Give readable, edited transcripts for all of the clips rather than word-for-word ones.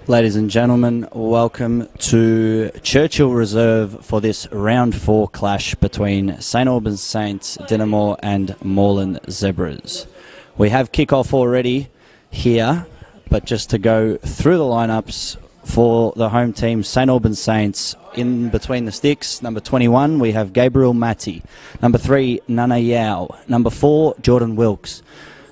Ladies and gentlemen, welcome to Churchill Reserve for this round 4 clash between St Albans Saints, Dinamore and Moreland Zebras. We have kick-off already here, but just to go through the lineups for the home team, St Albans Saints, in between the sticks, number 21, we have Gabriel Matty. Number 3, Nana Yao. Number 4, Jordan Wilkes.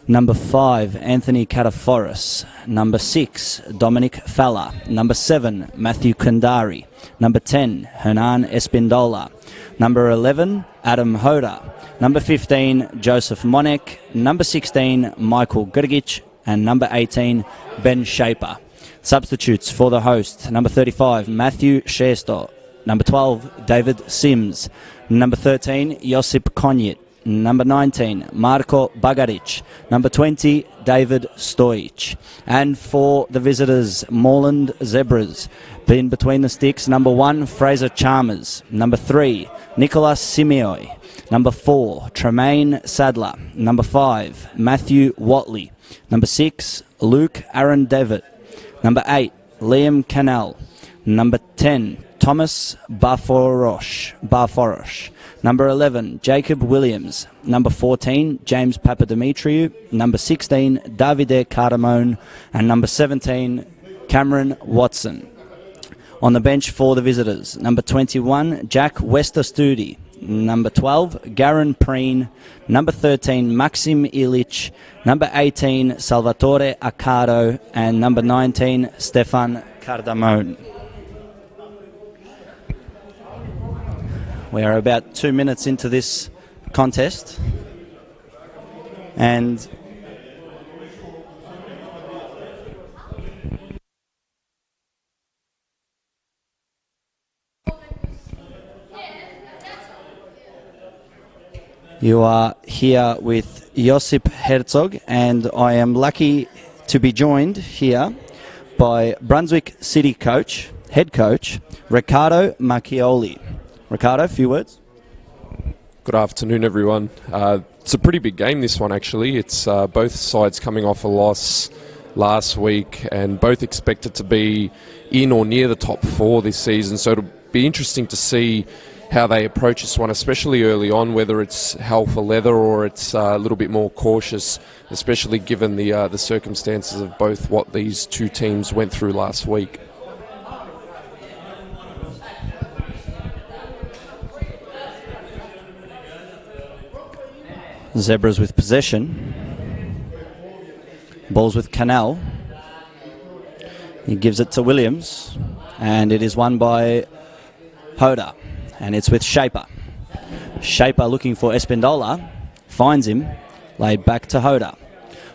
Number 5, Anthony Cataforis. Number 6, Dominic Falla. Number 7, Matthew Kandari. Number 10, Hernan Espindola. Number 11, Adam Hoda. Number 15, Joseph Monek. Number 16, Michael Gurgic. And number 18, Ben Shaper. Substitutes for the host, number 35, Matthew Schersto. Number 12, David Sims. Number 13, Josip Konjit. Number 19, Marko Bagaric. Number 20, David Stojic. And for the visitors, Moreland Zebras. In between the sticks, number 1, Fraser Chalmers. Number 3, Nicolas Simeoi. Number 4, Tremaine Sadler. Number 5, Matthew Watley. Number 6, Luke Aaron Devitt. Number 8, Liam Canal. Number 10, Thomas Barforosh. Number 11, Jacob Williams. Number 14, James Papadimitriou. Number 16, Davide Cardamone. And number 17, Cameron Watson. On the bench for the visitors, number 21, Jack Westerstudi. Number 12, Garen Preen. Number 13, Maxim Ilic. Number 18, Salvatore Accardo. And number 19, Stefan Cardamone. We are about 2 minutes into this contest. And you are here with Josip Herzog, and I am lucky to be joined here by Brunswick City head coach, Riccardo Macchioli. Riccardo, a few words? Good afternoon, everyone. It's a pretty big game, this one, actually. It's both sides coming off a loss last week and both expected to be in or near the top 4 this season. So it'll be interesting to see how they approach this one, especially early on, whether it's hell for leather or it's a little bit more cautious, especially given the circumstances of both what these two teams went through last week. Zebras with possession. Ball's with Canal. He gives it to Williams, and it is won by Hoda, and it's with Shaper. Shaper looking for Espindola, finds him, laid back to Hoda.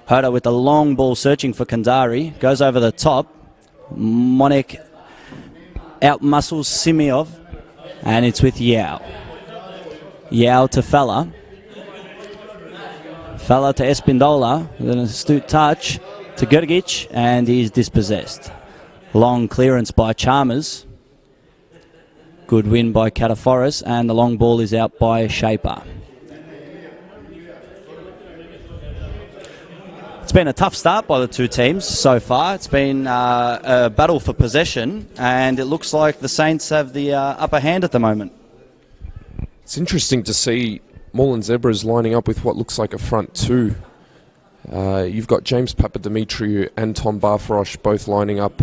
Hoda with the long ball searching for Kandari, goes over the top. Monek outmuscles Simeov, and it's with Yao. Yao to Falla. Falla to Espindola with an astute touch to Gurgic, and he's dispossessed. Long clearance by Chalmers. Good win by Cataforis, and the long ball is out by Shaper. It's been a tough start by the two teams so far. It's been a battle for possession, and it looks like the Saints have the upper hand at the moment. It's interesting to see Moreland Zebras lining up with what looks like a front 2. You've got James Papadimitriou and Tom Barforosh both lining up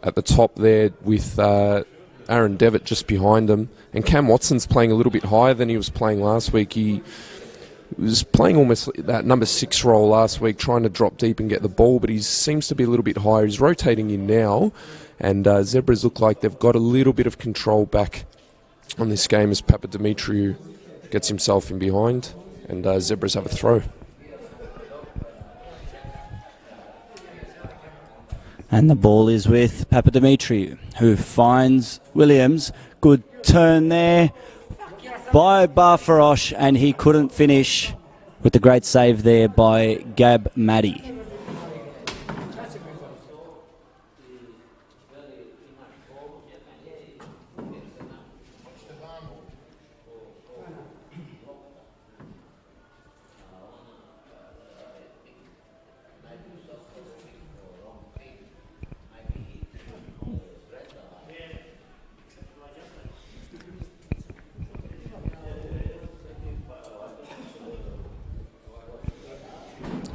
at the top there with Aaron Devitt just behind them. And Cam Watson's playing a little bit higher than he was playing last week. He was playing almost that number 6 role last week, trying to drop deep and get the ball, but he seems to be a little bit higher. He's rotating in now, and Zebras look like they've got a little bit of control back on this game as Papadimitriou gets himself in behind, and Zebras have a throw. And the ball is with Papadimitriou, who finds Williams. Good turn there by Barforosh, and he couldn't finish with the great save there by Gab Maddy.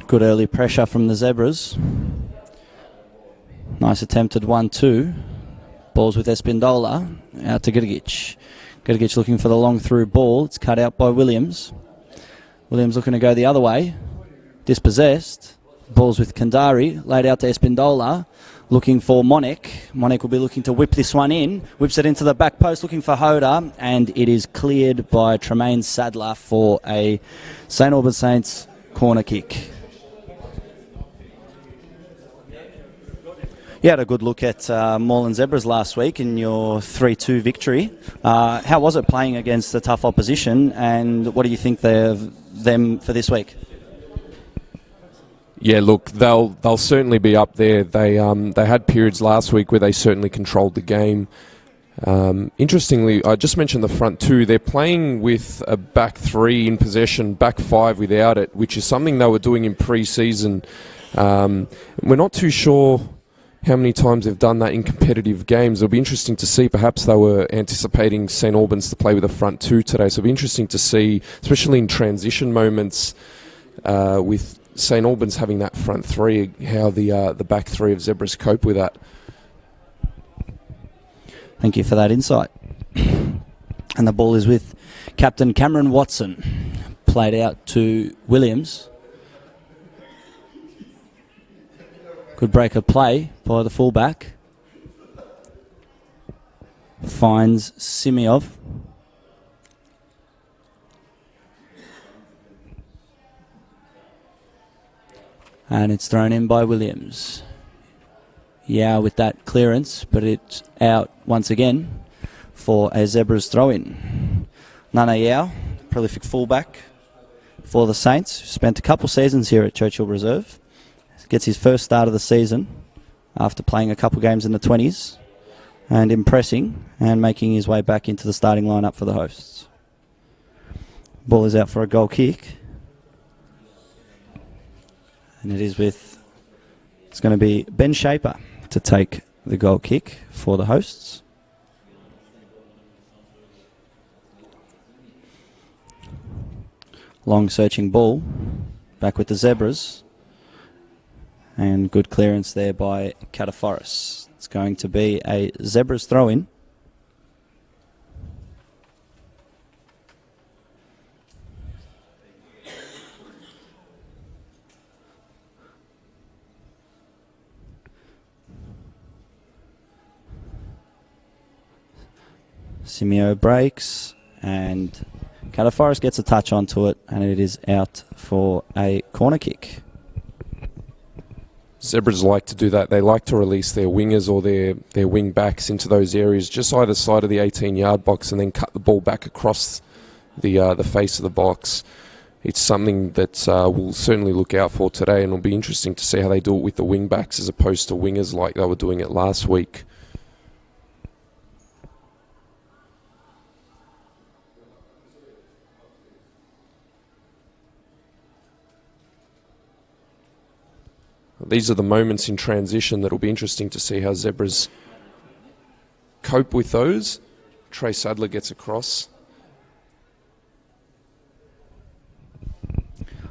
Good early pressure from the Zebras. Nice attempted 1-2. Balls with Espindola. Out to Gidigic. Gidigic looking for the long through ball. It's cut out by Williams. Williams looking to go the other way. Dispossessed. Balls with Kandari. Laid out to Espindola. Looking for Monek. Monek will be looking to whip this one in. Whips it into the back post looking for Hoda. And it is cleared by Tremaine Sadler for a St Albans Saints corner kick. You had a good look at Moreland Zebras last week in your 3-2 victory. How was it playing against a tough opposition, and what do you think of them for this week? Yeah, look, they'll certainly be up there. They had periods last week where they certainly controlled the game. Interestingly, I just mentioned the front two. They're playing with a back three in possession, back five without it, which is something they were doing in pre-season. We're not too sure how many times they've done that in competitive games. It'll be interesting to see. Perhaps they were anticipating St Albans to play with a front two today, so it'll be interesting to see, especially in transition moments with St Albans having that front three, how the back three of Zebras cope with that. Thank you for that insight. And the ball is with Captain Cameron Watson. Played out to Williams. Good break of play by the fullback. Finds Simiov. And it's thrown in by Williams. Yeah, with that clearance, but it's out once again for a Zebras throw-in. Nana Yao, prolific fullback for the Saints, spent a couple seasons here at Churchill Reserve. Gets his first start of the season after playing a couple games in the 20s and impressing and making his way back into the starting lineup for the hosts. Ball is out for a goal kick. And it's going to be Ben Shaper to take the goal kick for the hosts. Long searching ball. Back with the Zebras. And good clearance there by Cataforis. It's going to be a Zebras throw-in. Simeo breaks and Cataforis gets a touch onto it, and it is out for a corner kick. Zebras like to do that. They like to release their wingers or their wing backs into those areas just either side of the 18-yard box and then cut the ball back across the face of the box. It's something that we'll certainly look out for today, and it'll be interesting to see how they do it with the wing backs as opposed to wingers like they were doing it last week. These are the moments in transition that will be interesting to see how Zebras cope with those. Trey Sadler gets across.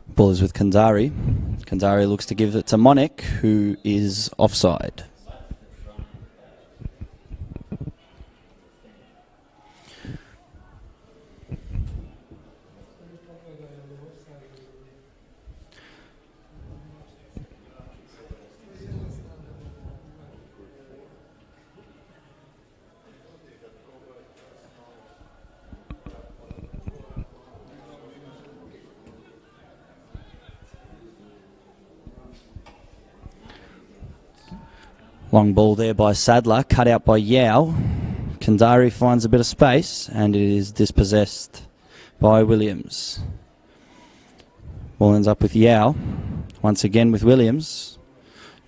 Ball is with Kandari. Kandari looks to give it to Monek, who is offside. Long ball there by Sadler, cut out by Yao. Kandari finds a bit of space, and it is dispossessed by Williams. Ball ends up with Yao. Once again with Williams.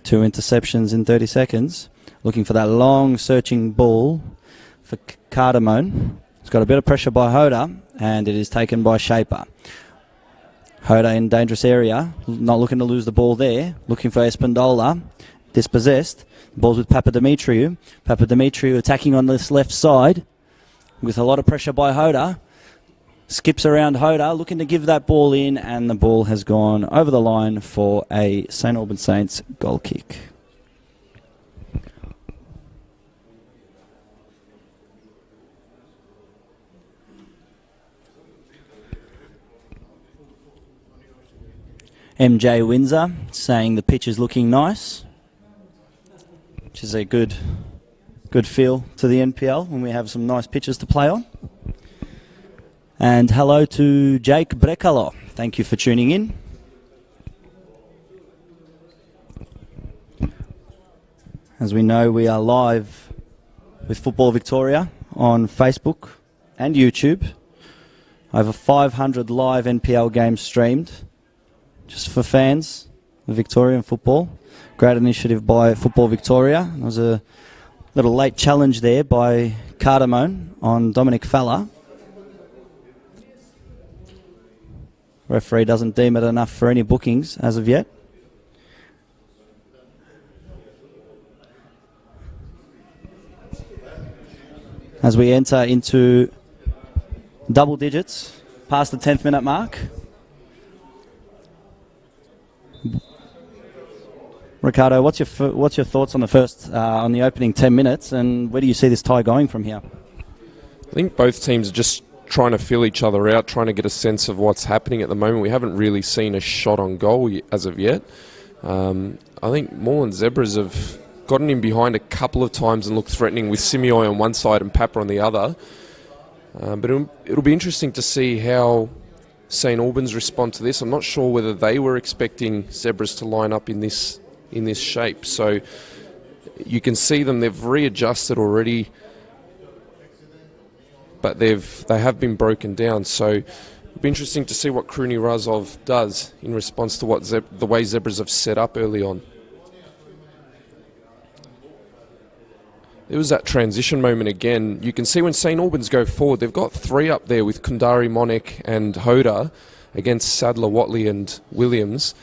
2 interceptions in 30 seconds. Looking for that long searching ball for Cardamone. It's got a bit of pressure by Hoda, and it is taken by Shaper. Hoda in dangerous area, not looking to lose the ball there. Looking for Espindola. Dispossessed. Ball's with Papadimitriou. Papadimitriou attacking on this left side with a lot of pressure by Hoda. skips around Hoda, looking to give that ball in, and the ball has gone over the line for a St Albans Saints goal kick. MJ Windsor saying the pitch is looking nice, which is a good feel to the NPL when we have some nice pitches to play on. And hello to Jake Brekalo. Thank you for tuning in. As we know, we are live with Football Victoria on Facebook and YouTube. Over 500 live NPL games streamed just for fans of Victorian football. Great initiative by Football Victoria. There was a little late challenge there by Cardamone on Dominic Falla. Referee doesn't deem it enough for any bookings as of yet. As we enter into double digits, past the 10th minute mark. Ricardo, what's your thoughts on the first on the opening 10 minutes, and where do you see this tie going from here? I think both teams are just trying to feel each other out, trying to get a sense of what's happening at the moment. We haven't really seen a shot on goal as of yet. I think Moreland Zebras have gotten in behind a couple of times and looked threatening with Simioi on one side and Papa on the other. But it'll be interesting to see how St Albans respond to this. I'm not sure whether they were expecting Zebras to line up in this shape. So you can see they've readjusted already, but they have been broken down. So it'll be interesting to see what Kruni Razov does in response to what the way Zebras have set up early on. There was that transition moment again. You can see when St Albans go forward, they've got three up there with Kundari, Monik and Hoda against Sadler, Watley and Williams.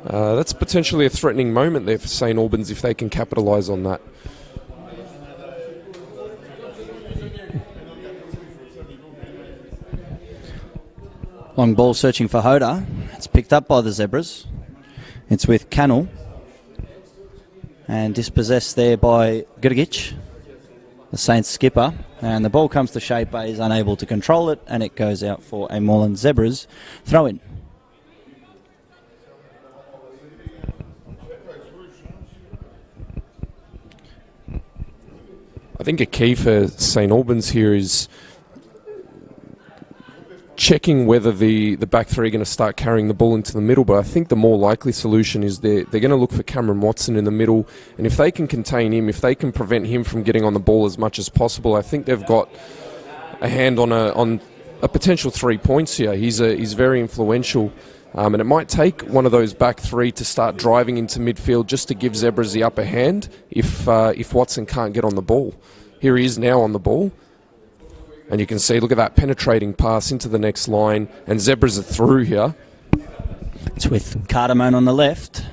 That's potentially a threatening moment there for St Albans if they can capitalise on that. Long ball searching for Hoda. It's picked up by the Zebras. It's with Cannell. And dispossessed there by Grgic, the Saints skipper. And the ball comes to Shaper. He's unable to control it, and it goes out for a Moreland Zebras throw-in. I think a key for St Albans here is checking whether the back three are going to start carrying the ball into the middle, but I think the more likely solution is they're going to look for Cameron Watson in the middle, and if they can contain him, if they can prevent him from getting on the ball as much as possible, I think they've got a hand on a potential 3 points here. He's very influential, and it might take one of those back three to start driving into midfield just to give Zebras the upper hand if Watson can't get on the ball. Here he is now on the ball. And you can see, look at that penetrating pass into the next line, and Zebras are through here. It's with Cardamone on the left,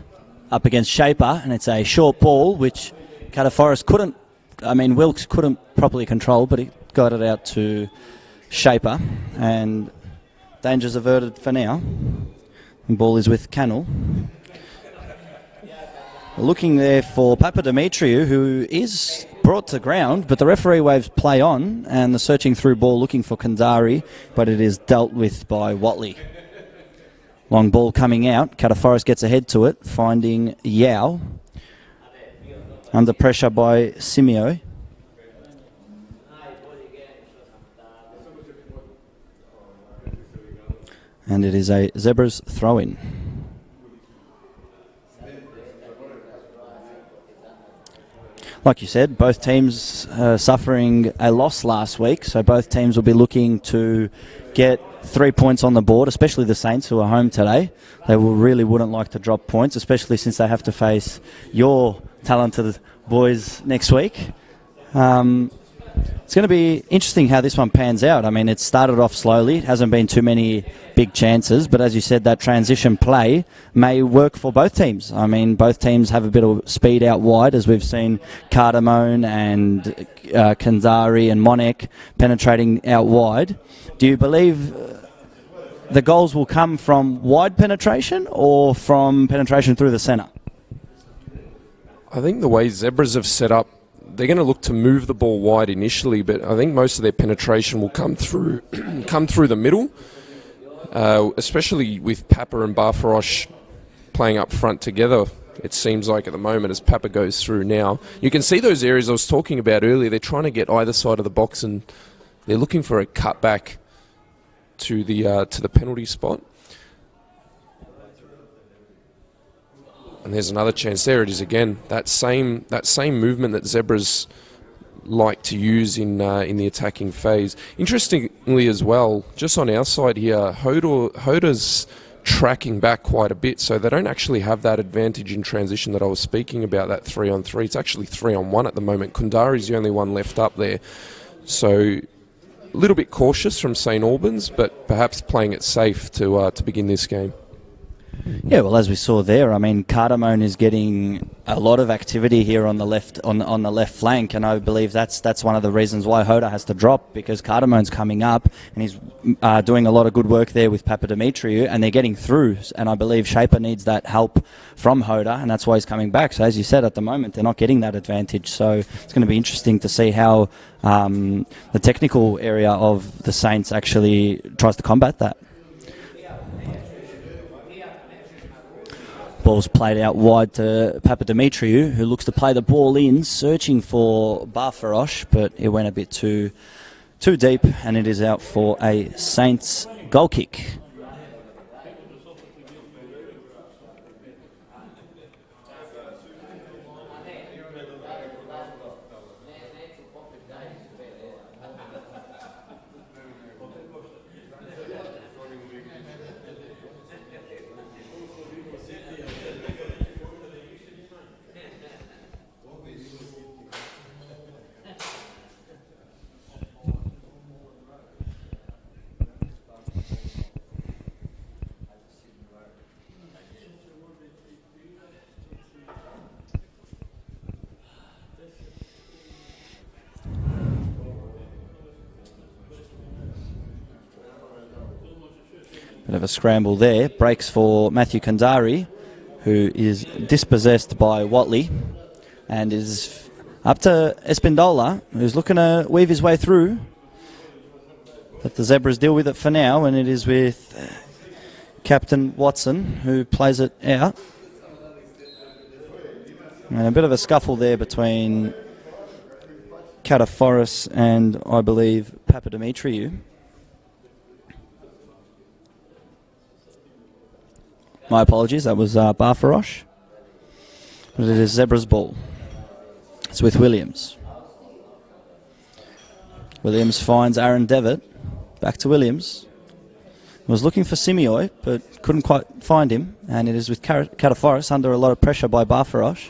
up against Shaper, and it's a short ball, which Wilkes couldn't properly control, but he got it out to Shaper, and danger's averted for now. The ball is with Cannell. Looking there for Papademetriou, who is brought to ground, but the referee waves play on, and the searching through ball looking for Kundari, but it is dealt with by Watley. Long ball coming out. Cataforris gets ahead to it, finding Yao. Under pressure by Simio. And it is a Zebras throw-in. Like you said, both teams suffering a loss last week, so both teams will be looking to get 3 points on the board, especially the Saints, who are home today. They really wouldn't like to drop points, especially since they have to face your talented boys next week. It's going to be interesting how this one pans out. I mean, it started off slowly. It hasn't been too many big chances, but as you said, that transition play may work for both teams. I mean, both teams have a bit of speed out wide, as we've seen Cardamone and Kanzari and Monek penetrating out wide. Do you believe the goals will come from wide penetration or from penetration through the centre? I think the way Zebras have set up, they're going to look to move the ball wide initially, but I think most of their penetration will come through the middle, especially with Papa and Barfarosh playing up front together. It seems like at the moment as Papa goes through now. You can see those areas I was talking about earlier. They're trying to get either side of the box and they're looking for a cut back to the penalty spot. And there's another chance. There it is again. That same movement that Zebras like to use in the attacking phase. Interestingly as well, just on our side here, Hoda's tracking back quite a bit, so they don't actually have that advantage in transition that I was speaking about, that 3-on-3. It's actually 3-on-1 at the moment. Kundari's the only one left up there. So a little bit cautious from St Albans, but perhaps playing it safe to begin this game. Yeah, well, as we saw there, I mean, Cardamone is getting a lot of activity here on the left on the left flank, and I believe that's one of the reasons why Hoda has to drop, because Cardamone's coming up and he's doing a lot of good work there with Papadimitriou, and they're getting through. And I believe Shaper needs that help from Hoda, and that's why he's coming back. So as you said, at the moment they're not getting that advantage. So it's going to be interesting to see how the technical area of the Saints actually tries to combat that. Ball's played out wide to Papadimitriou, who looks to play the ball in, searching for Barfarosh, but it went a bit too deep, and it is out for a Saints goal kick. Bit of a scramble there. Breaks for Matthew Kandari, who is dispossessed by Watley, and is up to Espindola, who's looking to weave his way through. Let the Zebras deal with it for now, and it is with Captain Watson, who plays it out. And a bit of a scuffle there between Cataforis and, I believe, Papadimitriou. My apologies, that was Barfarosh. But it is Zebra's ball. It's with Williams. Williams finds Aaron Devitt. Back to Williams. Was looking for Simioi, but couldn't quite find him. And it is with Cataforis under a lot of pressure by Barfarosh.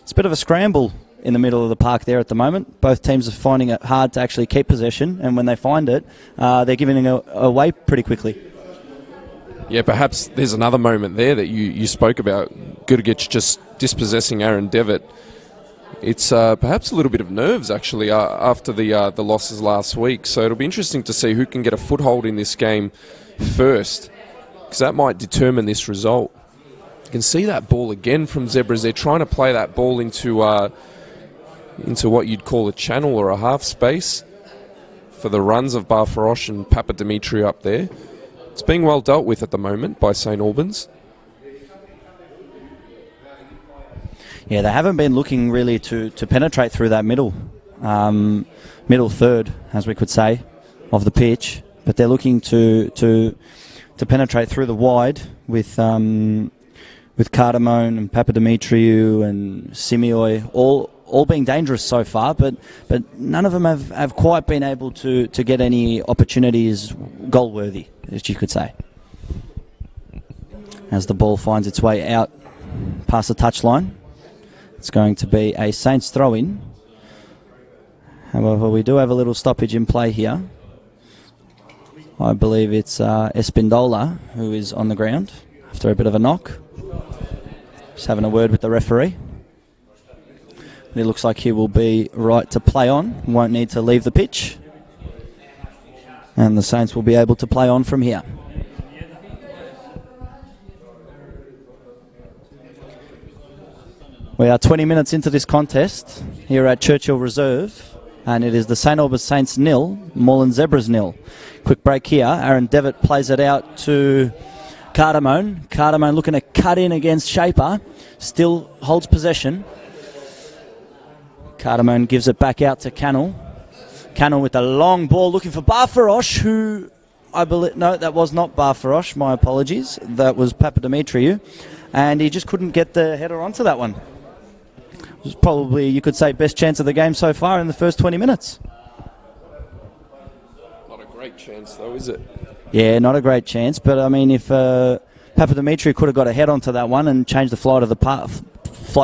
It's a bit of a scramble in the middle of the park there at the moment. Both teams are finding it hard to actually keep possession, and when they find it, they're giving it away pretty quickly. Yeah, perhaps there's another moment there that you spoke about. Gurgic just dispossessing Aaron Devitt. It's perhaps a little bit of nerves, actually, after the losses last week. So it'll be interesting to see who can get a foothold in this game first, because that might determine this result. You can see that ball again from Zebras. They're trying to play that ball into what you'd call a channel or a half space for the runs of Barfarosh and Papadimitriou up there. It's being well dealt with at the moment by St Albans. Yeah, they haven't been looking really to penetrate through that middle third, as we could say, of the pitch. But they're looking to penetrate through the wide with Cardamone and Papadimitriou and Simioi, all being dangerous so far, but none of them have quite been able to get any opportunities goal-worthy, as you could say. As the ball finds its way out past the touchline, It's going to be a Saints throw-in. However, we do have a little stoppage in play here. I believe it's Espindola who is on the ground after a bit of a knock. Just having a word with the referee. It looks like he will be right to play on. Won't need to leave the pitch. And the Saints will be able to play on from here. We are 20 minutes into this contest here at Churchill Reserve. And it is the St Albans Saints 0, Moreland Zebras 0. Quick break here. Aaron Devitt plays it out to Cardamone. Cardamone looking to cut in against Shaper. Still holds possession. Cardamone gives it back out to Cannell. Cannell with a long ball looking for Barfarosh, who I believe... No, that was not Barfarosh. My apologies. That was Papadimitriou. And he just couldn't get the header onto that one. It was probably, you could say, best chance of the game so far in the first 20 minutes. Not a great chance, though, is it? Yeah, not a great chance. But, I mean, if Papadimitriou could have got a head onto that one and changed the flight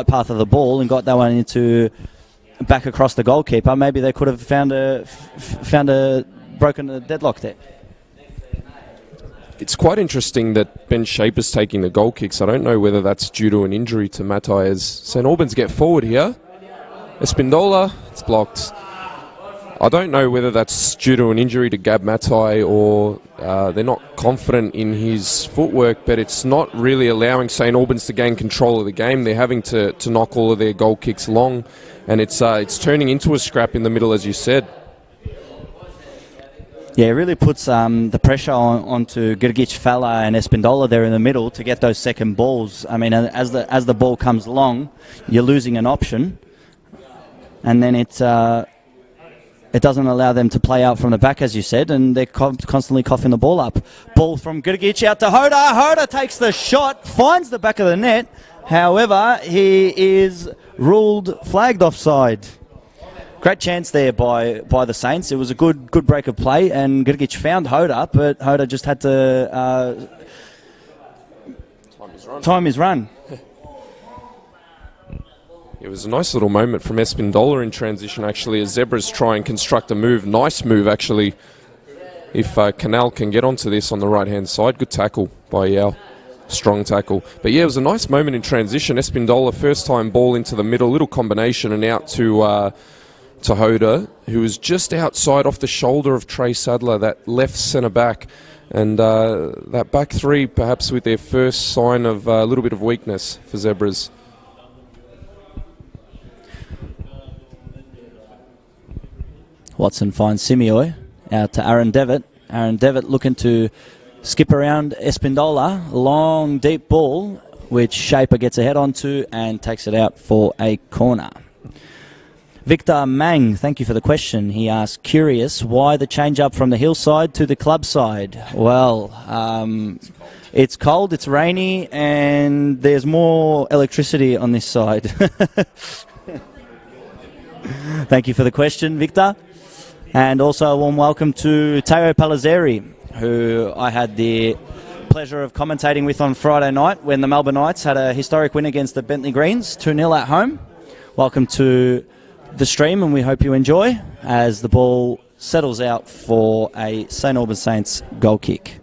path of the ball and got that one into back across the goalkeeper, maybe they could have found a broken deadlock there. It's quite interesting that Ben Shaper's taking the goal kicks. I don't know whether that's due to an injury to Matai as St Albans get forward here. Espindola, it's blocked. I don't know whether that's due to an injury to Gab Matai or they're not confident in his footwork, but it's not really allowing St Albans to gain control of the game. They're having to knock all of their goal kicks long, and it's turning into a scrap in the middle, as you said. Yeah, it really puts the pressure onto Grgic, Fala and Espindola there in the middle to get those second balls. I mean, as the ball comes along, you're losing an option, and then it doesn't allow them to play out from the back, as you said, and they're constantly coughing the ball up. Ball from Grgic out to Hoda. Hoda takes the shot, finds the back of the net. However, he is flagged offside. Great chance there by the Saints. It was a good break of play, and Grgic found Hoda, but Hoda just had to time his run. It was a nice little moment from Espindola in transition, actually, as Zebras try and construct a move. Nice move, actually, if Canal can get onto this on the right-hand side. Good tackle by Yao. Strong tackle. But yeah, it was a nice moment in transition. Espindola, first-time ball into the middle, little combination, and out to Hoda, who was just outside off the shoulder of Trey Sadler, that left centre-back. And that back three, perhaps with their first sign of a little bit of weakness for Zebras. Watson finds Simioy out to Aaron Devitt. Aaron Devitt looking to skip around Espindola. Long, deep ball, which Shaper gets a head onto and takes it out for a corner. Victor Mang, thank you for the question. He asked, curious, why the change up from the hillside to the club side? Well, it's cold, it's rainy, and there's more electricity on this side. Thank you for the question, Victor. And also a warm welcome to Teo Palazzeri, who I had the pleasure of commentating with on Friday night when the Melbourne Knights had a historic win against the Bentley Greens, 2-0 at home. Welcome to the stream, and we hope you enjoy as the ball settles out for a St Albans Saints goal kick.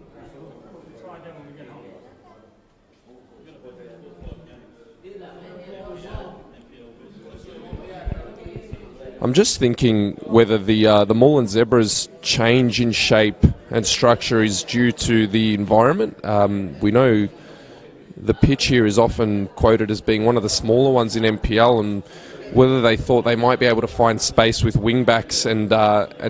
I'm just thinking whether the Moreland Zebras change in shape and structure is due to the environment. We know the pitch here is often quoted as being one of the smaller ones in NPL, and whether they thought they might be able to find space with wing backs and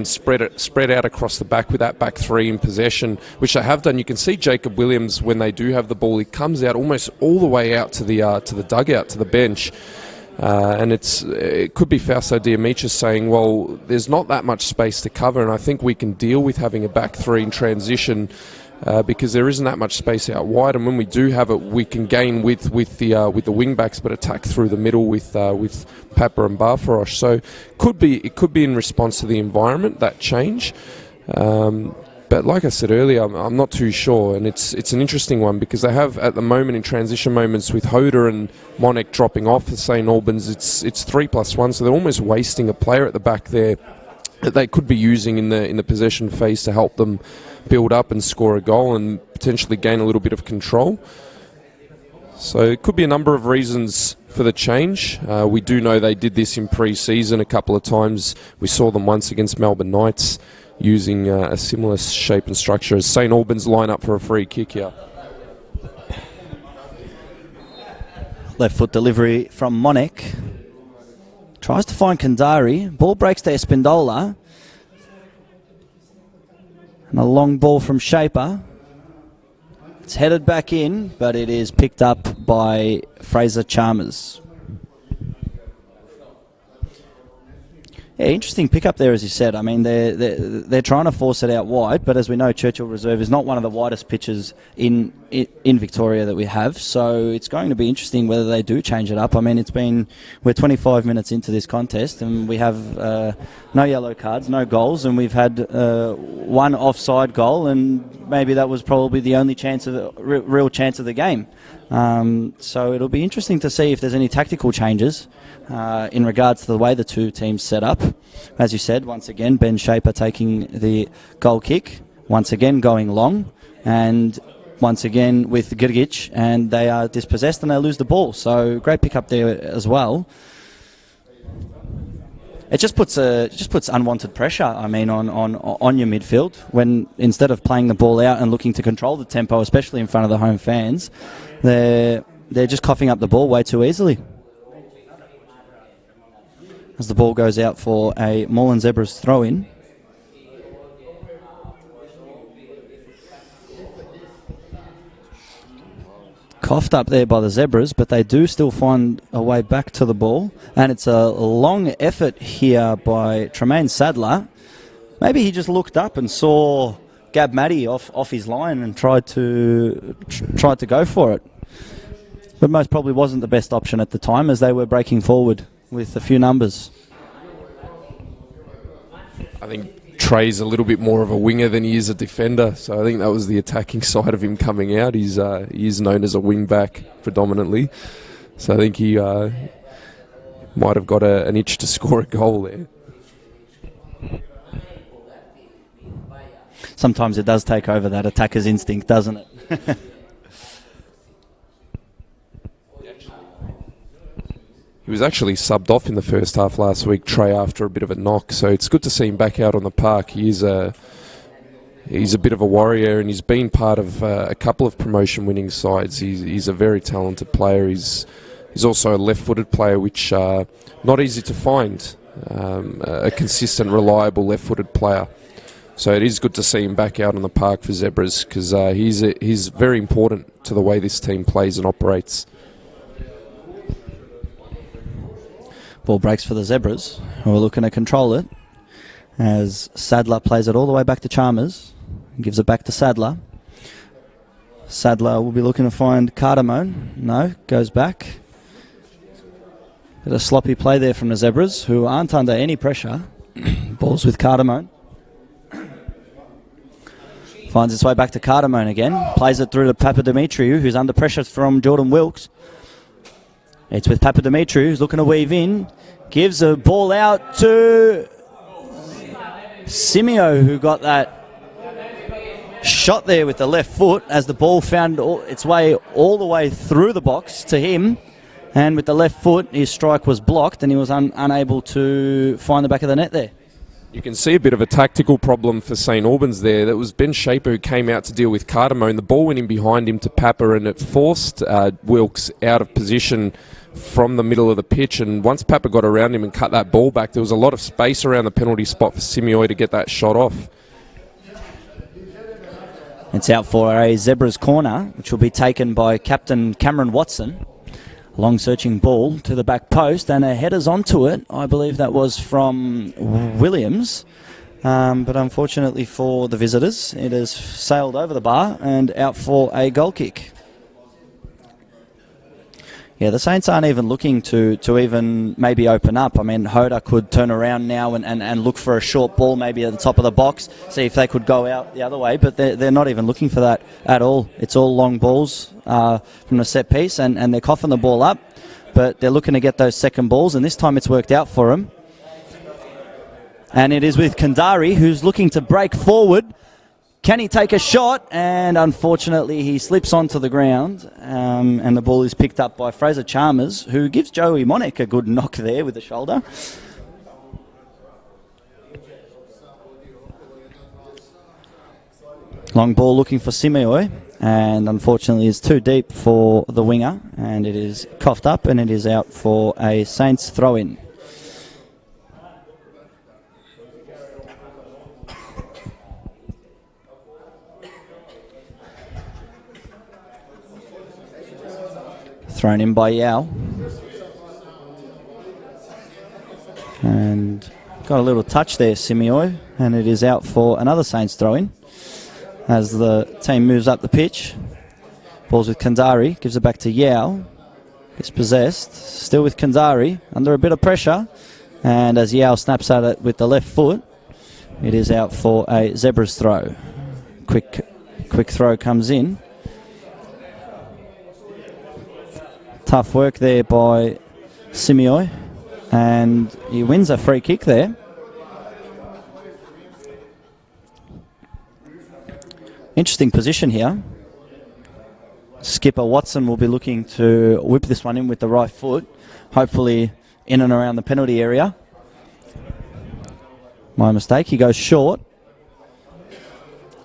spread out across the back with that back three in possession, which they have done. You can see Jacob Williams, when they do have the ball, he comes out almost all the way out to the dugout, to the bench. And it could be Fausto Diamicis saying, well, there's not that much space to cover, and I think we can deal with having a back three in transition because there isn't that much space out wide, and when we do have it, we can gain with the wing backs, but attack through the middle with Papa and Barfarosh. So it could be in response to the environment, that change. But like I said earlier, I'm not too sure, and it's an interesting one because they have at the moment in transition moments with Hoda and Monek dropping off for St Albans, it's 3+1, so they're almost wasting a player at the back there that they could be using in the possession phase to help them build up and score a goal and potentially gain a little bit of control. So it could be a number of reasons for the change. We do know they did this in pre-season a couple of times. We saw them once against Melbourne Knights, using a similar shape and structure as St Albans line up for a free kick here. Left foot delivery from Monek. Tries to find Kandari. Ball breaks to Espindola. And a long ball from Shaper. It's headed back in, but it is picked up by Fraser Chalmers. Yeah, interesting pickup there, as you said. I mean, they're trying to force it out wide, but as we know, Churchill Reserve is not one of the widest pitches in Victoria that we have. So it's going to be interesting whether they do change it up. I mean, we're 25 minutes into this contest, and we have no yellow cards, no goals, and we've had one offside goal, and maybe that was probably the only real chance of the game. So it'll be interesting to see if there's any tactical changes in regards to the way the two teams set up. As you said, once again, Ben Shaper taking the goal kick, once again going long, and once again with Grgic, and they are dispossessed and they lose the ball. So great pick up there as well. It just puts unwanted pressure, I mean, on your midfield when instead of playing the ball out and looking to control the tempo, especially in front of the home fans, they're just coughing up the ball way too easily. As the ball goes out for a Moreland Zebras throw-in. Coughed up there by the Zebras, but they do still find a way back to the ball. And it's a long effort here by Tremaine Sadler. Maybe he just looked up and saw Gab Matty off his line and tried to go for it. But most probably wasn't the best option at the time as they were breaking forward with a few numbers. I think Trey's a little bit more of a winger than he is a defender, so I think that was the attacking side of him coming out. He is known as a wing back predominantly, so I think he might have got an itch to score a goal there. Sometimes it does take over, that attacker's instinct, doesn't it? He was actually subbed off in the first half last week, Trey, after a bit of a knock. So it's good to see him back out on the park. He's a bit of a warrior, and he's been part of a couple of promotion-winning sides. He's a very talented player. He's also a left-footed player, which not easy to find. A consistent, reliable left-footed player. So it is good to see him back out on the park for Zebras because he's very important to the way this team plays and operates. Ball breaks for the Zebras, who are looking to control it, as Sadler plays it all the way back to Chalmers, gives it back to Sadler. Sadler will be looking to find Cardamone. No, goes back. Bit of sloppy play there from the Zebras, who aren't under any pressure. Ball's with Cardamone. Finds its way back to Cardamone again. Plays it through to Papadimitriou, who's under pressure from Jordan Wilkes. It's with Papadimitriou, who's looking to weave in. Gives a ball out to Simeo, who got that shot there with the left foot as the ball found its way all the way through the box to him. And with the left foot, his strike was blocked and he was unable to find the back of the net there. You can see a bit of a tactical problem for St Albans there. That was Ben Shaper who came out to deal with Cardamone. The ball went in behind him to Papa, and it forced Wilkes out of position from the middle of the pitch. And once Papa got around him and cut that ball back, there was a lot of space around the penalty spot for Simeoi to get that shot off. It's out for a Zebras corner, which will be taken by captain Cameron Watson. Long searching ball to the back post, and a header's onto it. I believe that was from Williams, but unfortunately for the visitors, it has sailed over the bar and out for a goal kick. Yeah, the Saints aren't even looking to even maybe open up. I mean, Hoda could turn around now and look for a short ball maybe at the top of the box, see if they could go out the other way, but they're not even looking for that at all. It's all long balls from the set piece, and they're coughing the ball up, but they're looking to get those second balls, and this time it's worked out for them. And it is with Kandari, who's looking to break forward. Can he take a shot? And unfortunately, he slips onto the ground, and the ball is picked up by Fraser Chalmers, who gives Joey Monek a good knock there with the shoulder. Long ball looking for Simeoi, and unfortunately is too deep for the winger, and it is coughed up, and it is out for a Saints throw-in. Thrown in by Yao. And got a little touch there, Simeoi, and it is out for another Saints throw-in as the team moves up the pitch. Ball's with Kandari, gives it back to Yao. Gets possessed, still with Kandari, under a bit of pressure, and as Yao snaps at it with the left foot, it is out for a Zebras throw. Quick throw comes in. Tough work there by Simeoi, and he wins a free kick there. Interesting position here. Skipper Watson will be looking to whip this one in with the right foot, hopefully in and around the penalty area. My mistake, he goes short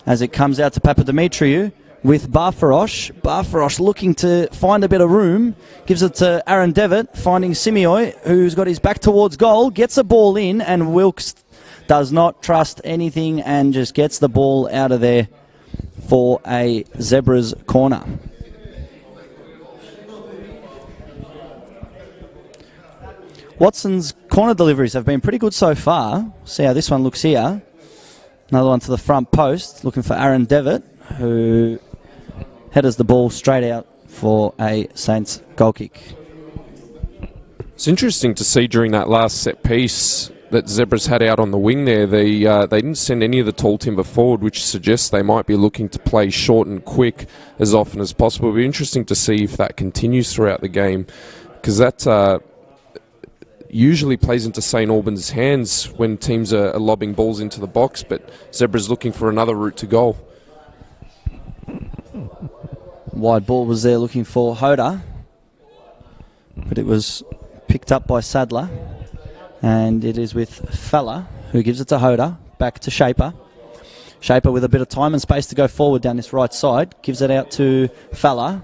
as it comes out to Papadimitriou with Barfarosh. Barfarosh looking to find a bit of room, gives it to Aaron Devitt, finding Simeoi, who's got his back towards goal, gets a ball in, and Wilkes does not trust anything and just gets the ball out of there for a Zebras corner. Watson's corner deliveries have been pretty good so far. See how this one looks here. Another one to the front post, looking for Aaron Devitt, who headers the ball straight out for a Saints goal kick. It's interesting to see during that last set piece that Zebras had out on the wing there. They didn't send any of the tall timber forward, which suggests they might be looking to play short and quick as often as possible. It'll be interesting to see if that continues throughout the game, because that usually plays into St Albans' hands when teams are lobbing balls into the box, but Zebras looking for another route to goal. Wide ball was there looking for Hoda, but it was picked up by Sadler, and it is with Fella, who gives it to Hoda, back to Shaper. Shaper with a bit of time and space to go forward down this right side, gives it out to Fella,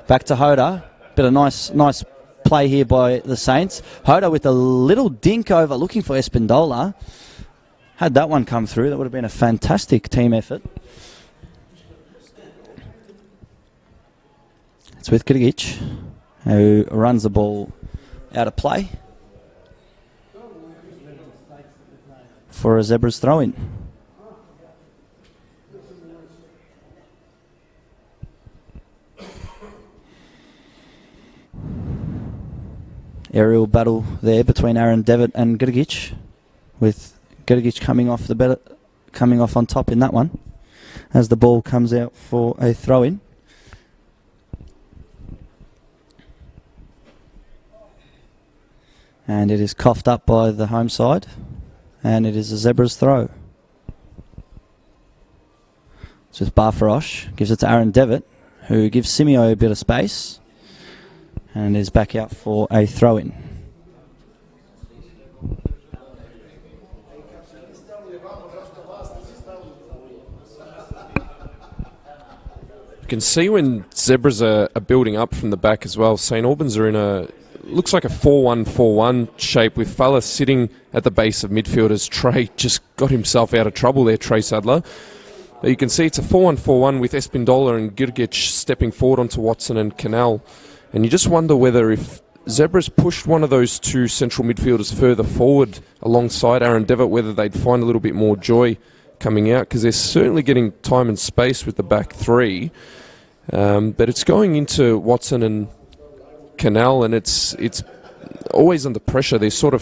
back to Hoda. Bit of nice play here by the Saints. Hoda with a little dink over, looking for Espindola. Had that one come through, that would have been a fantastic team effort. It's with Grgic, who runs the ball out of play for a Zebras throw-in. Aerial battle there between Aaron Devitt and Grgic, with Grgic coming off on top in that one as the ball comes out for a throw-in. And it is coughed up by the home side, and it is a Zebras throw. It's with Barfarosh, gives it to Aaron Devitt, who gives Simeoi a bit of space, and is back out for a throw-in. You can see when Zebras are building up from the back as well. St Albans are in looks like a 4-1-4-1 shape, with Fella sitting at the base of midfielders. Trey just got himself out of trouble there, Trey Sadler. But you can see it's a 4-1-4-1 with Espindola and Grgic stepping forward onto Watson and Canal. And you just wonder whether if Zebras pushed one of those two central midfielders further forward alongside Aaron Devitt, whether they'd find a little bit more joy coming out, because they're certainly getting time and space with the back three. But it's going into Watson and Canal, and it's always under pressure. They're sort of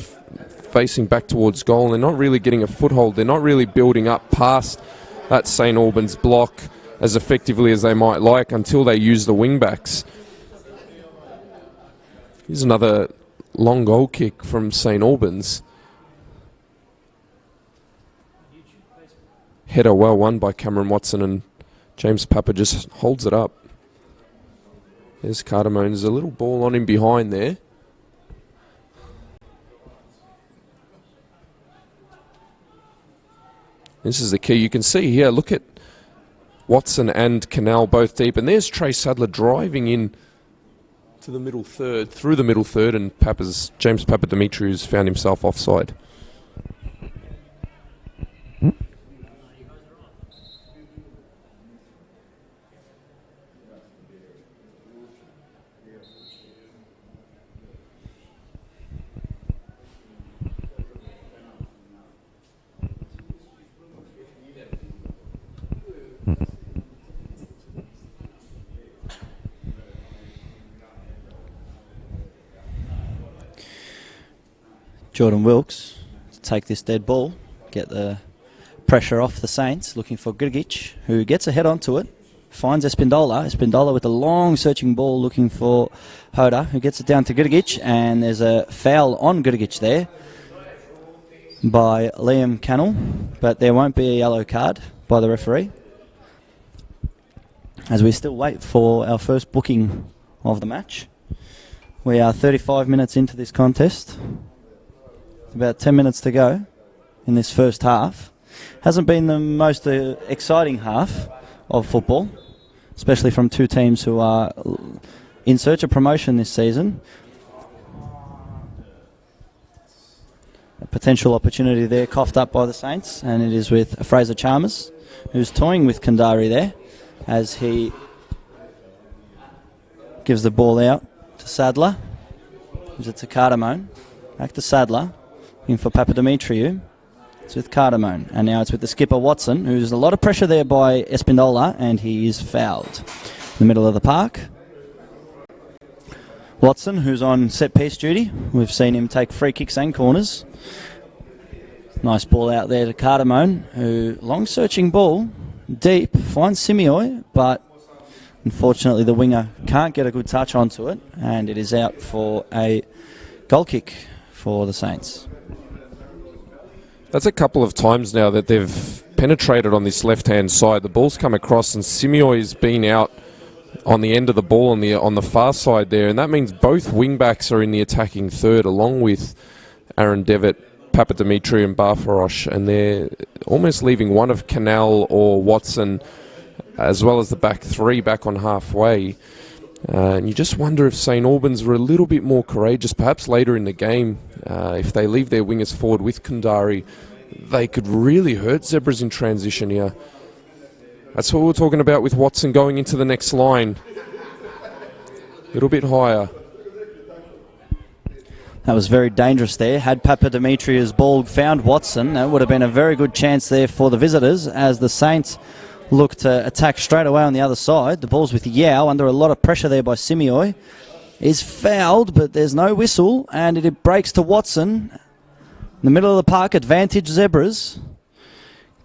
facing back towards goal, and they're not really getting a foothold. They're not really building up past that St Albans block as effectively as they might like until they use the wing-backs. Here's another long goal kick from St Albans. Header well won by Cameron Watson, and James Papa just holds it up. There's Cardamone. There's a little ball on him behind there. This is the key. You can see here, look at Watson and Canal both deep. And there's Trey Sadler driving in to the middle third, through the middle third, and James Papadimitriou's found himself offside. Jordan Wilkes to take this dead ball, get the pressure off the Saints, looking for Grgic, who gets a head onto it, finds Espindola. Espindola with a long searching ball looking for Hoda, who gets it down to Grgic, and there's a foul on Grgic there by Liam Cannell, but there won't be a yellow card by the referee, as we still wait for our first booking of the match. We are 35 minutes into this contest. About 10 minutes to go in this first half. Hasn't been the most exciting half of football, especially from two teams who are in search of promotion this season. A potential opportunity there coughed up by the Saints, and it is with Fraser Chalmers, who's toying with Kandari there as he gives the ball out to Sadler. Gives it to Cardamone. Back to Sadler. In for Papadimitriou. It's with Cardamone, and now it's with the skipper Watson, who's a lot of pressure there by Espindola, and he is fouled in the middle of the park. Watson, who's on set piece duty, we've seen him take free kicks and corners. Nice ball out there to Cardamone, who long searching ball deep, finds Simioi, but unfortunately the winger can't get a good touch onto it, and it is out for a goal kick for the Saints. That's a couple of times now that they've penetrated on this left-hand side. The ball's come across, and Simioi's been out on the end of the ball on the far side there, and that means both wing-backs are in the attacking third, along with Aaron Devitt, Papadimitriou and Barfarosh, and they're almost leaving one of Canal or Watson, as well as the back three, back on halfway. And you just wonder if St Albans were a little bit more courageous, perhaps later in the game. If they leave their wingers forward with Kandari, they could really hurt Zebras in transition here. That's what we're talking about with Watson going into the next line. A little bit higher. That was very dangerous there. Had Papadimitriou's ball found Watson, that would have been a very good chance there for the visitors, as the Saints look to attack straight away on the other side. The ball's with Yao, under a lot of pressure there by Simioi. Is fouled, but there's no whistle, and it breaks to Watson. In the middle of the park, advantage Zebras.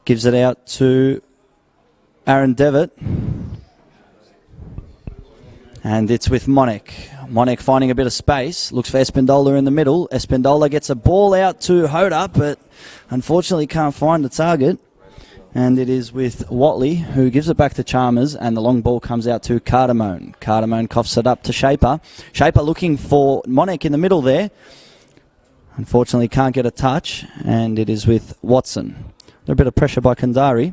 Gives it out to Aaron Devitt. And it's with Monek. Monek finding a bit of space. Looks for Espindola in the middle. Espindola gets a ball out to Hoda, but unfortunately can't find the target. And it is with Watley, who gives it back to Chalmers, and the long ball comes out to Cardamone. Cardamone coughs it up to Shaper. Shaper looking for Monek in the middle there. Unfortunately can't get a touch, and it is with Watson. A little bit of pressure by Kandari.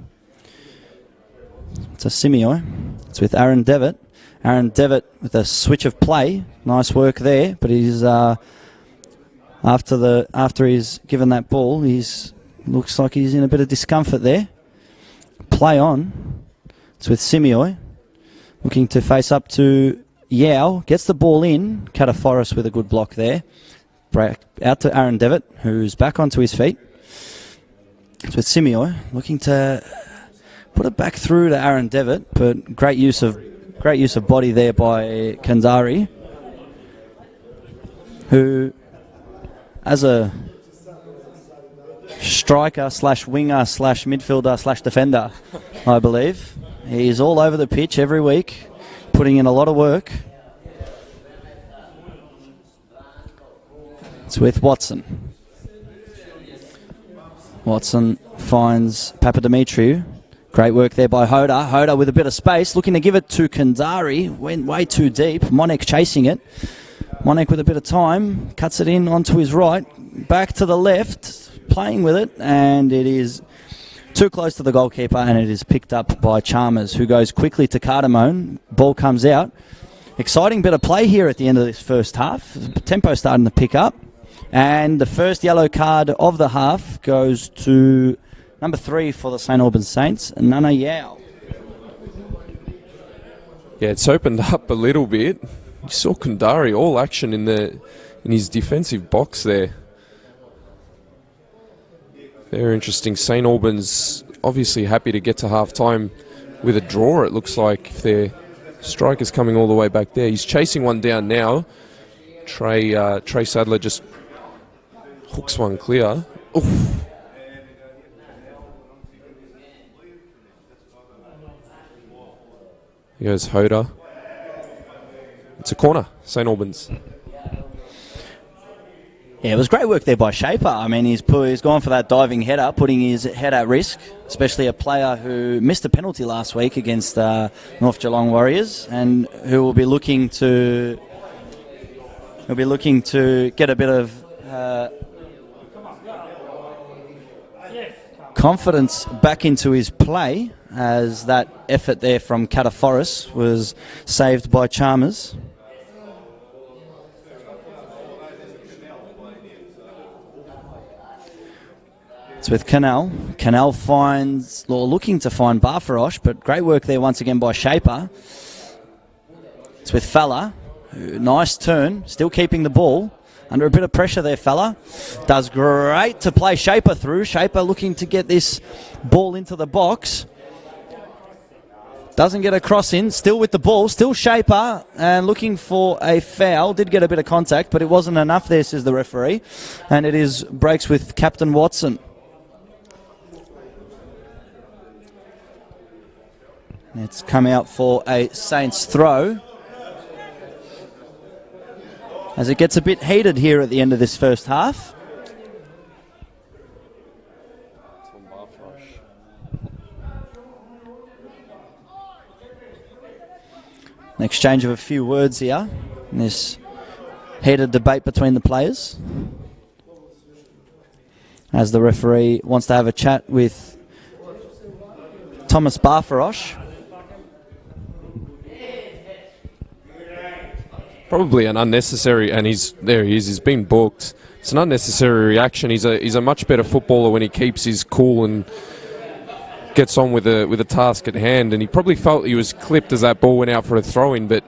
It's a Simioi. It's with Aaron Devitt. Aaron Devitt with a switch of play. Nice work there, but he's after he's given that ball, looks like he's in a bit of discomfort there. Play on. It's with Simioi. Looking to face up to Yao. Gets the ball in. Cataforis with a good block there. Break out to Aaron Devitt, who's back onto his feet. It's with Simioi. Looking to put it back through to Aaron Devitt, but great use of body there by Kandari. who, as a striker slash winger slash midfielder slash defender, I believe, he's all over the pitch every week, putting in a lot of work. It's with Watson. Watson finds Papadimitriou. Great work there by Hoda. Hoda with a bit of space, looking to give it to Kandari. Went way too deep. Monek chasing it. Monek with a bit of time. Cuts it in onto his right. Back to the left. Playing with it. And it is too close to the goalkeeper. And it is picked up by Chalmers, who goes quickly to Cardamone. Ball comes out. Exciting bit of play here at the end of this first half. Tempo starting to pick up. And the first yellow card of the half goes to number 3 for the St Albans Saints, Nana Yao. Yeah, it's opened up a little bit. You saw Kundari all action in his defensive box there. Very interesting. St Albans obviously happy to get to half-time with a draw, it looks like, if their striker's coming all the way back there. He's chasing one down now. Trey Sadler just hooks one clear. Oof. Here goes Hoda. It's a corner, St Albans. Yeah, it was great work there by Shaper. I mean, he's gone for that diving header, putting his head at risk, especially a player who missed a penalty last week against North Geelong Warriors, and who will be looking to get a bit of confidence back into his play, as that effort there from Cataforis was saved by Chalmers. It's with Canal. Canal looking to find Barfarosh, but great work there once again by Shaper. It's with Fella. Nice turn, still keeping the ball. Under a bit of pressure there, Fella. Does great to play Shaper through. Shaper looking to get this ball into the box. Doesn't get a cross in. Still with the ball. Still Shaper. And looking for a foul. Did get a bit of contact, but it wasn't enough there, says the referee. And it is breaks with Captain Watson. It's come out for a Saints throw, as it gets a bit heated here at the end of this first half. An exchange of a few words here in this heated debate between the players, as the referee wants to have a chat with Thomas Barfarosh. Probably an unnecessary, and he's been booked. It's an unnecessary reaction. He's a much better footballer when he keeps his cool and gets on with a task at hand. And he probably felt he was clipped as that ball went out for a throw-in, but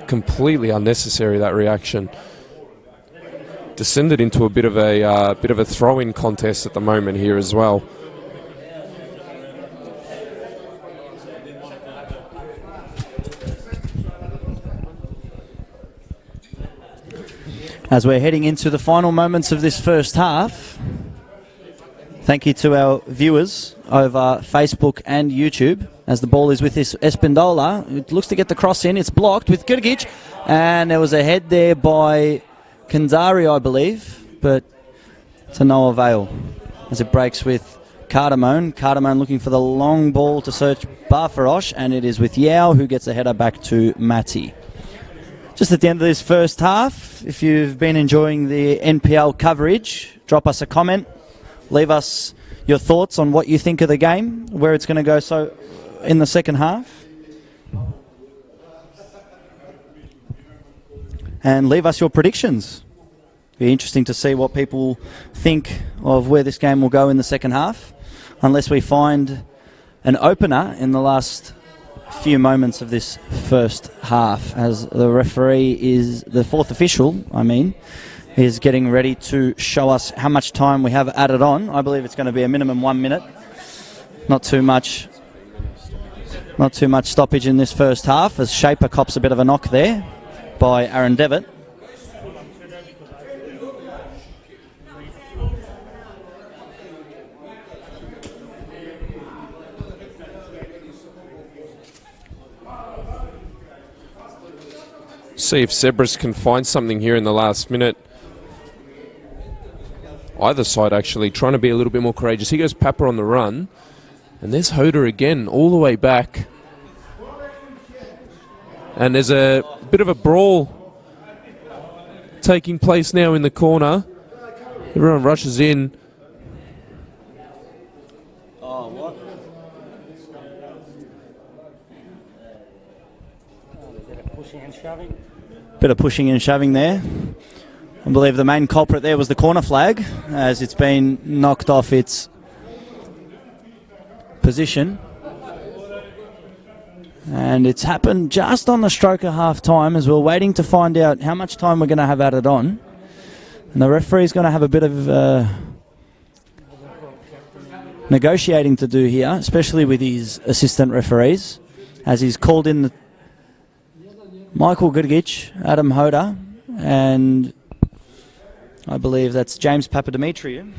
completely unnecessary, that reaction. Descended into a bit of a throw-in contest at the moment here as well. As we're heading into the final moments of this first half, thank you to our viewers over Facebook and YouTube, as the ball is with this Espindola. It looks to get the cross in. It's blocked with Gurgic, and there was a head there by Kandari, I believe, but to no avail, as it breaks with Cardamone. Cardamone looking for the long ball to search Barfarosh, and it is with Yao, who gets a header back to Matty. Just at the end of this first half, if you've been enjoying the NPL coverage, drop us a comment. Leave us your thoughts on what you think of the game, where it's going to go in the second half. And leave us your predictions. Be interesting to see what people think of where this game will go in the second half, unless we find an opener in the last few moments of this first half, as the referee is the fourth official, is getting ready to show us how much time we have added on. I believe it's going to be a minimum 1 minute. Not too much stoppage in this first half, as Shaper cops a bit of a knock there by Aaron Devitt. See if Zebras can find something here in the last minute. Either side actually trying to be a little bit more courageous. Here goes Papa on the run. And there's Hoda again, all the way back. And there's a bit of a brawl taking place now in the corner. Everyone rushes in. Oh, what? Pushing and shoving. Bit of pushing and shoving there. I believe the main culprit there was the corner flag, as it's been knocked off its position. And it's happened just on the stroke of half time, as we're waiting to find out how much time we're going to have added on. And the referee's going to have a bit of negotiating to do here, especially with his assistant referees, as he's called in Michael Gudgic, Adam Hoda, and I believe that's James Papadimitriou.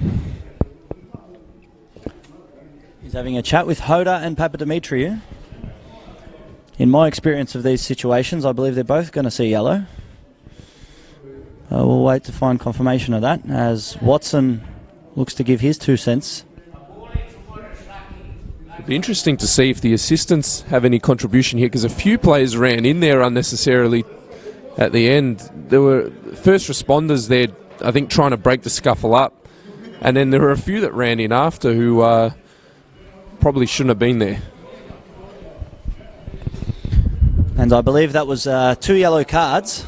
He's having a chat with Hoda and Papadimitriou. In my experience of these situations, I believe they're both going to see yellow. We'll wait to find confirmation of that, as Watson looks to give his 2 cents. It'd be interesting to see if the assistants have any contribution here, because a few players ran in there unnecessarily at the end. There were first responders there, I think, trying to break the scuffle up. And then there were a few that ran in after who probably shouldn't have been there. And I believe that was 2 yellow cards.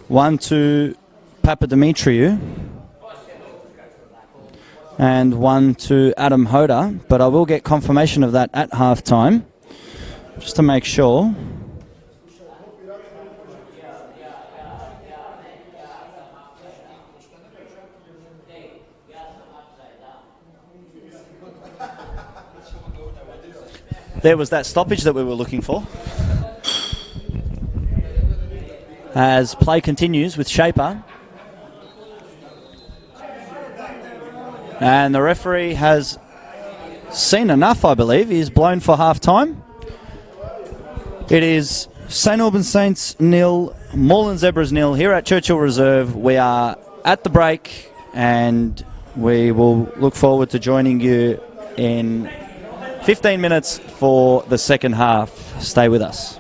One to Papadimitriou and one to Adam Hoda, but I will get confirmation of that at half time, just to make sure. There was that stoppage that we were looking for. As play continues with Shaper. And the referee has seen enough, I believe. He's blown for half time. It is St Albans Saints 0, Moreland Zebras 0 here at Churchill Reserve. We are at the break, and we will look forward to joining you in 15 minutes for the second half. Stay with us.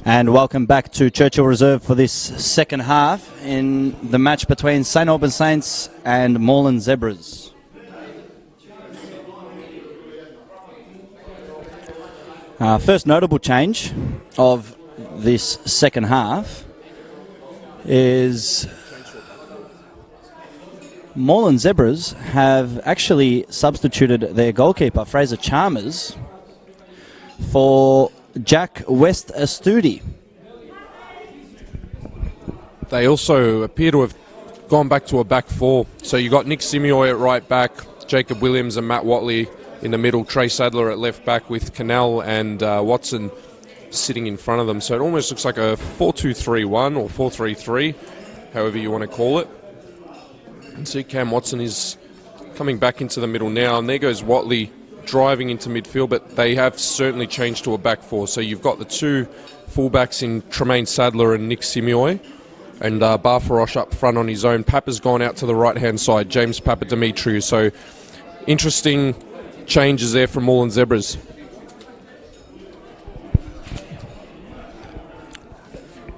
And welcome back to Churchill Reserve for this second half in the match between St Albans Saints and Moreland Zebras. First notable change of this second half is Moreland Zebras have actually substituted their goalkeeper, Fraser Chalmers, for Jack West Astudi. They also appear to have gone back to a back four. So you got Nick Simioy at right back, Jacob Williams and Matt Watley in the middle, Trey Sadler at left back with Cannell and Watson sitting in front of them. So it almost looks like a 4-2-3-1 or 4-3-3, however you want to call it. And see Cam Watson is coming back into the middle now, and there goes Watley driving into midfield, but they have certainly changed to a back four. So you've got the two fullbacks in Tremaine Sadler and Nick Simioy, and Barfarosh up front on his own. Papa's gone out to the right-hand side, James Papa Demetriou. So interesting changes there from Moreland Zebras.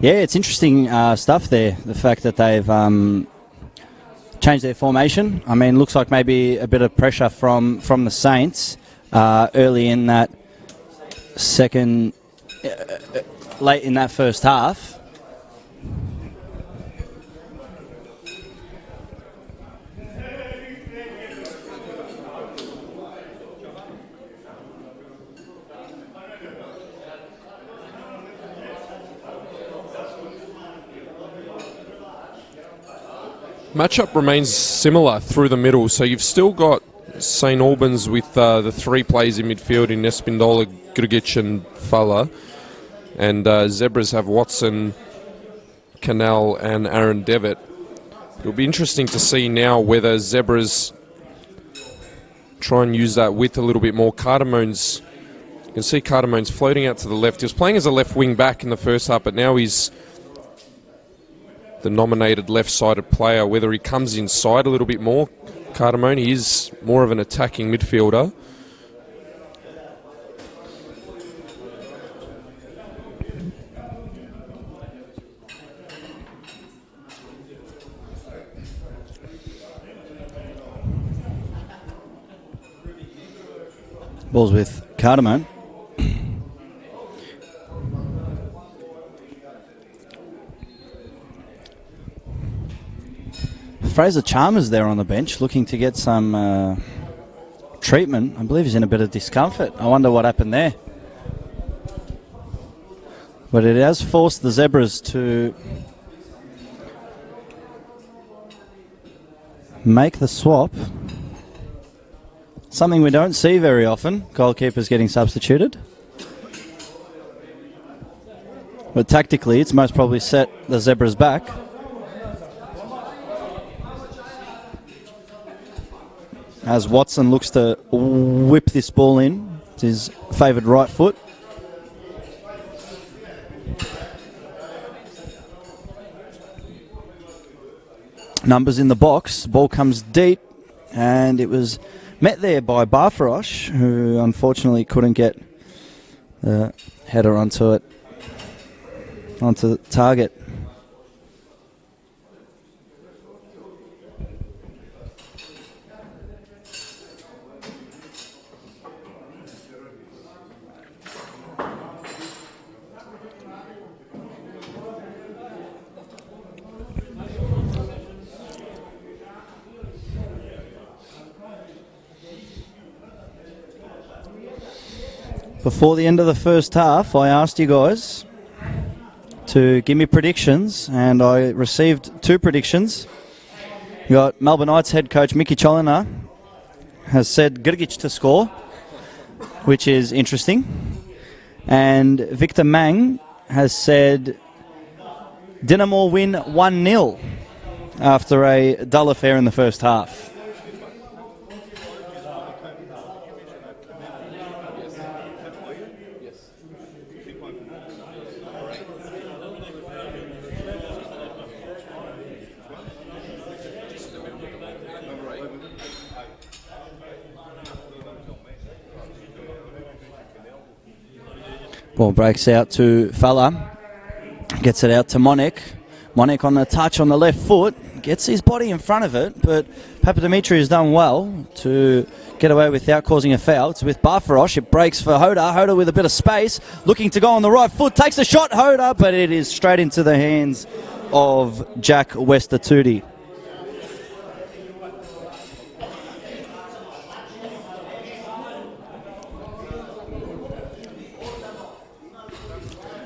Yeah, it's interesting stuff there, the fact that they've changed their formation. I mean, looks like maybe a bit of pressure from the Saints early in that late in that first half. Matchup remains similar through the middle, so you've still got St Albans with the three players in midfield in Espindola, Grigic and Fala, and Zebras have Watson, Cannell and Aaron Devitt. It'll be interesting to see now whether Zebras try and use that width a little bit more. Cardamone's, you can see Cardamone's floating out to the left. He was playing as a left wing back in the first half, but now he's the nominated left-sided player. Whether he comes inside a little bit more, Cardamone, he is more of an attacking midfielder. Ball's with Cardamone. Fraser Chalmers there on the bench looking to get some treatment. I believe he's in a bit of discomfort. I wonder what happened there. But it has forced the Zebras to make the swap. Something we don't see very often, goalkeepers getting substituted. But tactically, it's most probably set the Zebras back. As Watson looks to whip this ball in. It's his favoured right foot. Numbers in the box. Ball comes deep. And it was met there by Barfarosh, who unfortunately couldn't get the header onto the target. Before the end of the first half, I asked you guys to give me predictions, and I received two predictions. You got Melbourne Knights head coach Mickey Cholina has said Grigic to score, which is interesting. And Victor Mang has said Dinamo win 1-0 after a dull affair in the first half. Ball breaks out to Fala. Gets it out to Monek. Monek on the touch on the left foot. Gets his body in front of it, but Papadimitriou has done well to get away without causing a foul. It's with Barfarosh. It breaks for Hoda. Hoda with a bit of space. Looking to go on the right foot. Takes a shot, Hoda, but it is straight into the hands of Jack Westatudi.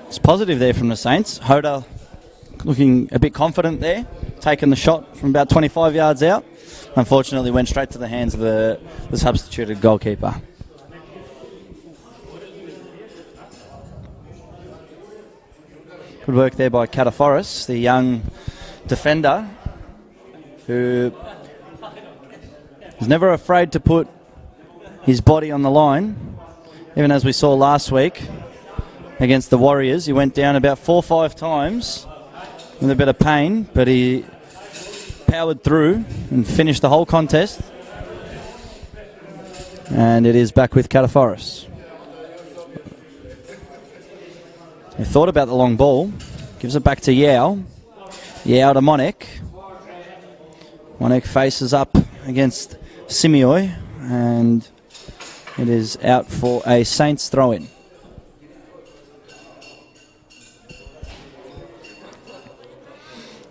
It's positive there from the Saints. Hoda looking a bit confident there, taking the shot from about 25 yards out. Unfortunately, went straight to the hands of the substituted goalkeeper. Good work there by Kataforis, the young defender who is never afraid to put his body on the line. Even as we saw last week against the Warriors, he went down about 4 or 5 times with a bit of pain, but he powered through and finished the whole contest. And it is back with Kataforis. He thought about the long ball. Gives it back to Yao. Yao to Monek. Monek faces up against Simioi, and it is out for a Saints throw-in.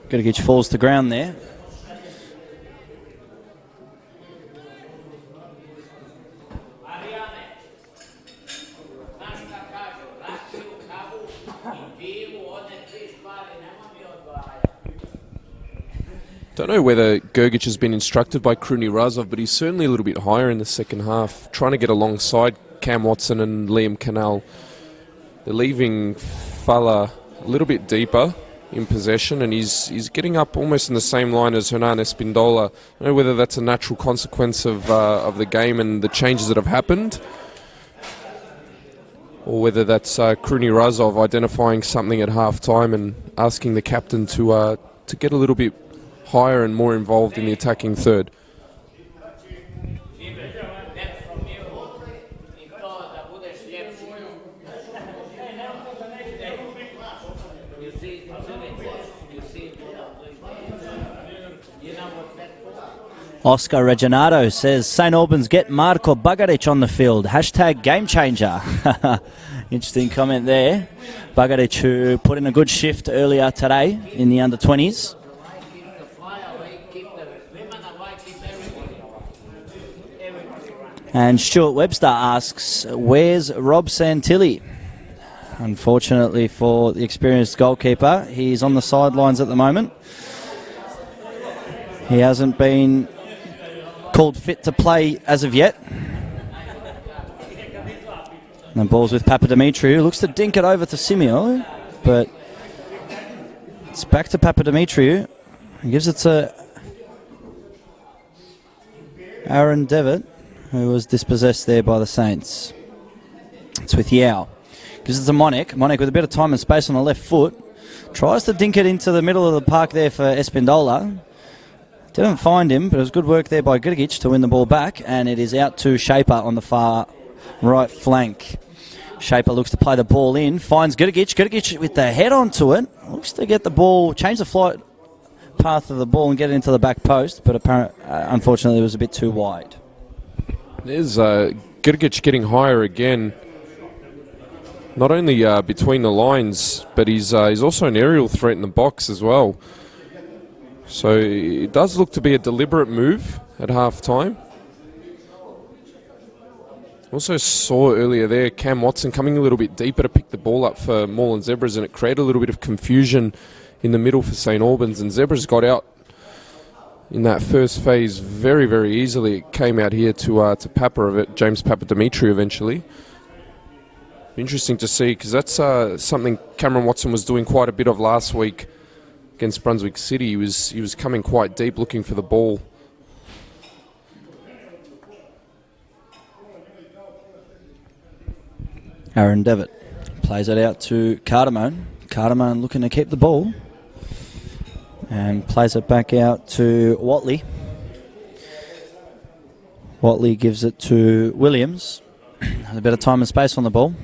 Gurgic falls to ground there. Don't know whether Gurgic has been instructed by Kruni Razov, but he's certainly a little bit higher in the second half, trying to get alongside Cam Watson and Liam Canal. They're leaving Fala a little bit deeper in possession, and he's getting up almost in the same line as Hernan Espindola. I don't know whether that's a natural consequence of the game and the changes that have happened, or whether that's Kruni Razov identifying something at half-time and asking the captain to get a little bit higher and more involved in the attacking third. Oscar Reginado says, St. Albans get Marko Bagaric on the field. Hashtag game changer. Interesting comment there. Bagaric, who put in a good shift earlier today in the under-20s. And Stuart Webster asks, where's Rob Santilli? Unfortunately for the experienced goalkeeper, he's on the sidelines at the moment. He hasn't been called fit to play as of yet. And the ball's with Papadimitriou, who looks to dink it over to Simio, but it's back to Papadimitriou. He gives it to Aaron Devitt, who was dispossessed there by the Saints. It's with Yao. Gives it to Monek. Monek with a bit of time and space on the left foot. Tries to dink it into the middle of the park there for Espindola. Didn't find him, but it was good work there by Gurgic to win the ball back, and it is out to Shaper on the far right flank. Shaper looks to play the ball in, finds Gurgic. Gurgic with the head onto it. Looks to get the ball, change the flight path of the ball and get it into the back post, but unfortunately it was a bit too wide. There's Gurgic getting higher again. Not only between the lines, but he's also an aerial threat in the box as well. So it does look to be a deliberate move at half-time. Also saw earlier there Cam Watson coming a little bit deeper to pick the ball up for Moreland Zebras, and it created a little bit of confusion in the middle for St. Albans, and Zebras got out in that first phase very, very easily. It came out here to James Papadimitriou eventually. Interesting to see, because that's something Cameron Watson was doing quite a bit of last week against Brunswick City. He was coming quite deep looking for the ball. Aaron Devitt plays it out to Cardamone. Cardamone looking to keep the ball and plays it back out to Watley. Watley gives it to Williams. A bit of time and space on the ball.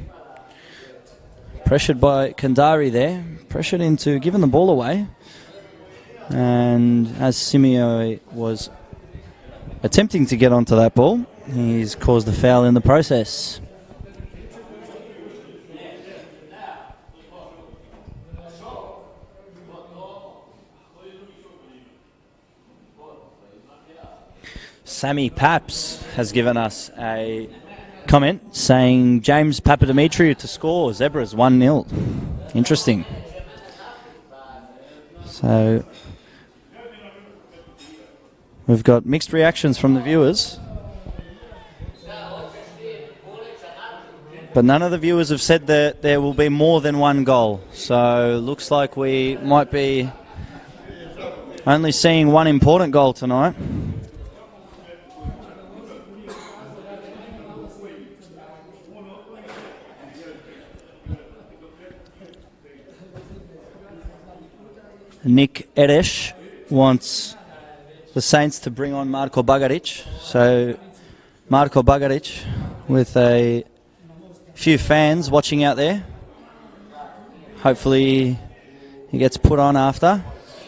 Pressured by Kandari there. Pressured into giving the ball away. And as Simio was attempting to get onto that ball, he's caused a foul in the process. Sammy Paps has given us a comment saying James Papadimitriou to score. Zebras 1-0. Interesting. So we've got mixed reactions from the viewers. But none of the viewers have said that there will be more than one goal. So looks like we might be only seeing one important goal tonight. Nick Eresh wants the Saints to bring on Marko Bagaric. So Marko Bagaric with a few fans watching out there. Hopefully he gets put on after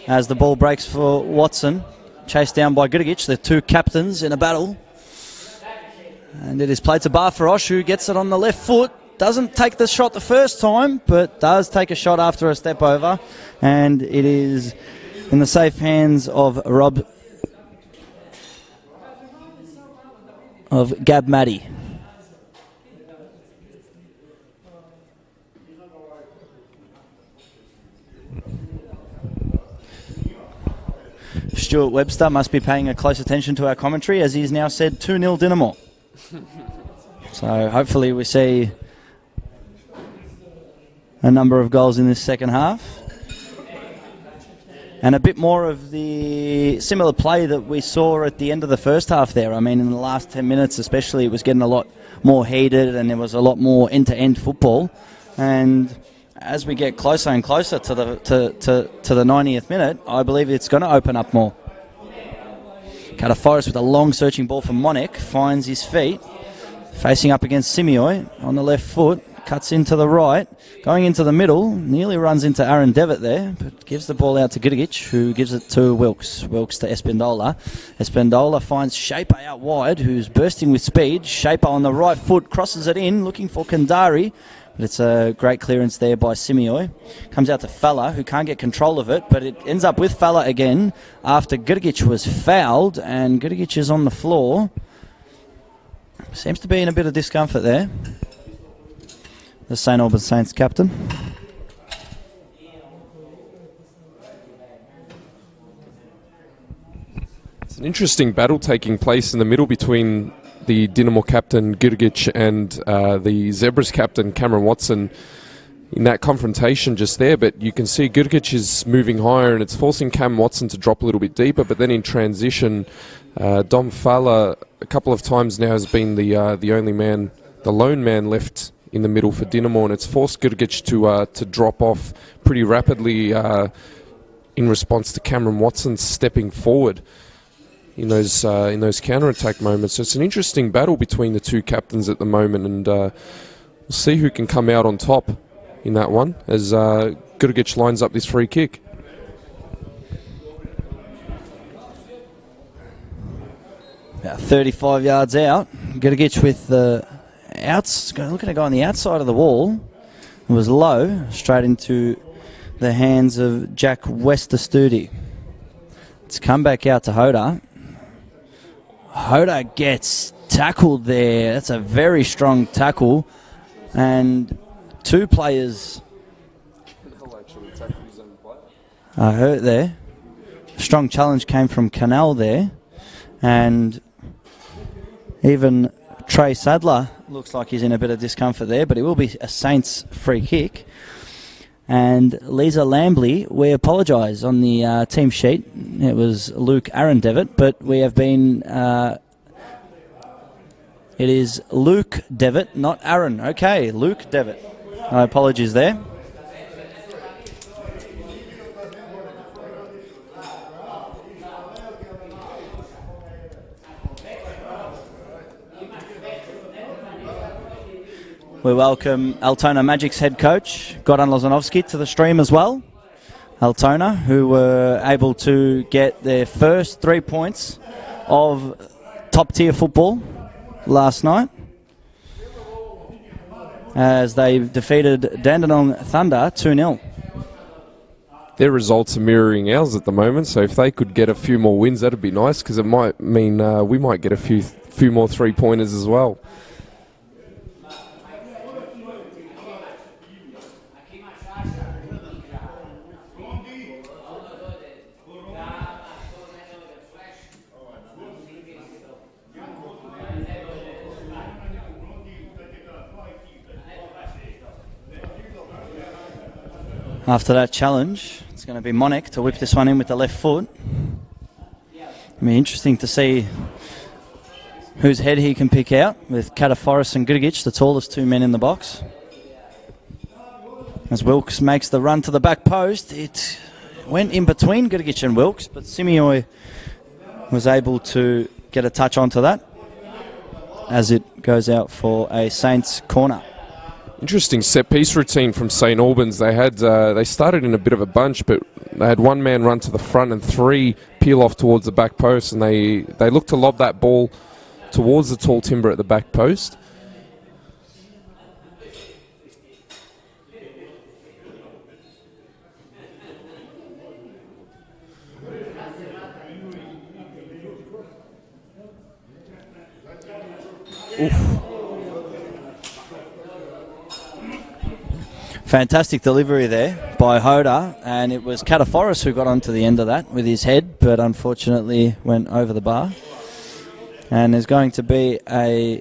as the ball breaks for Watson. Chased down by Gidigic, the two captains in a battle. And it is played to Barfarosh, who gets it on the left foot. Doesn't take the shot the first time, but does take a shot after a step over. And it is in the safe hands of Gab Maddy. Stuart Webster must be paying a close attention to our commentary, as he's now said 2-0 Dinamo. So hopefully we see a number of goals in this second half. And a bit more of the similar play that we saw at the end of the first half there. I mean, in the last 10 minutes especially, it was getting a lot more heated and there was a lot more end-to-end football. And as we get closer and closer to the 90th minute, I believe it's going to open up more. Kataforis with a long searching ball from Monek, finds his feet, facing up against Simioi on the left foot, cuts into the right, going into the middle, nearly runs into Aaron Devitt there, but gives the ball out to Gidigic, who gives it to Wilkes. Wilkes to Espendola. Espendola finds Shaper out wide, who's bursting with speed. Shaper on the right foot, crosses it in, looking for Kandari, but it's a great clearance there by Simioi. Comes out to Falla, who can't get control of it, but it ends up with Falla again after Gidigic was fouled, and Gidigic is on the floor. Seems to be in a bit of discomfort there, the St Albans Saints captain. It's an interesting battle taking place in the middle between the Dinamo captain Gidigic and the Zebras captain Cameron Watson in that confrontation just there. But you can see Gidigic is moving higher and it's forcing Cam Watson to drop a little bit deeper. But then in transition, Dom Falla a couple of times now has been the only man, the lone man left in the middle for Dinamo, and it's forced Gidigic to drop off pretty rapidly in response to Cameron Watson stepping forward in those counter-attack moments. So it's an interesting battle between the two captains at the moment, and we'll see who can come out on top in that one as Gidigic lines up this free kick. About 35 yards out, Gidigic with the looking to go on the outside of the wall. It was low, straight into the hands of Jack Westerstudi. It's come back out to Hoda. Hoda gets tackled there. That's a very strong tackle. And two players are hurt there. Strong challenge came from Canal there. And even Trey Sadler looks like he's in a bit of discomfort there, but it will be a Saints free kick. And Lisa Lambley, we apologise on the team sheet. It was Luke Aaron Devitt, but we have been... it is Luke Devitt, not Aaron. Okay, Luke Devitt. My apologies there. We welcome Altona Magic's head coach, Goran Lozanovski, to the stream as well. Altona, who were able to get their first 3 points of top-tier football last night as they defeated Dandenong Thunder 2-0. Their results are mirroring ours at the moment, so if they could get a few more wins, that'd be nice, because it might mean we might get a few more three-pointers as well. After that challenge, it's going to be Monik to whip this one in with the left foot. It'll be interesting to see whose head he can pick out with Kataforis and Gudigic, the tallest two men in the box. As Wilkes makes the run to the back post, it went in between Gudigic and Wilkes, but Simioy was able to get a touch onto that as it goes out for a Saints corner. Interesting set-piece routine from St Albans. They started in a bit of a bunch, but they had one man run to the front and three peel off towards the back post, and they looked to lob that ball towards the tall timber at the back post. Oof. Fantastic delivery there by Hoda, and it was Kataforis who got onto the end of that with his head, but unfortunately went over the bar. And there's going to be a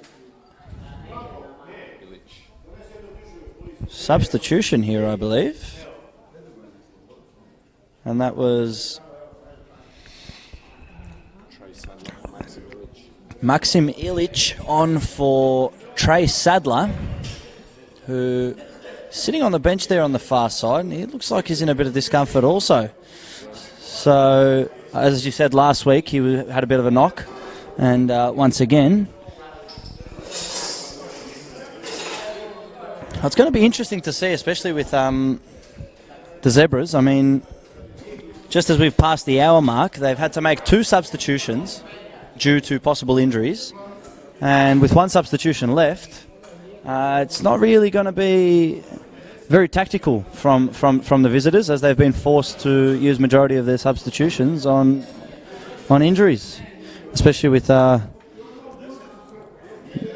substitution here, I believe. And that was Maxim Ilic on for Trey Sadler, who sitting on the bench there on the far side, and he looks like he's in a bit of discomfort also. So, as you said last week, he had a bit of a knock, and once again, it's going to be interesting to see, especially with the Zebras. I mean, just as we've passed the hour mark, they've had to make 2 substitutions due to possible injuries, and with 1 substitution left, it's not really going to be very tactical from the visitors, as they've been forced to use majority of their substitutions on injuries, especially with the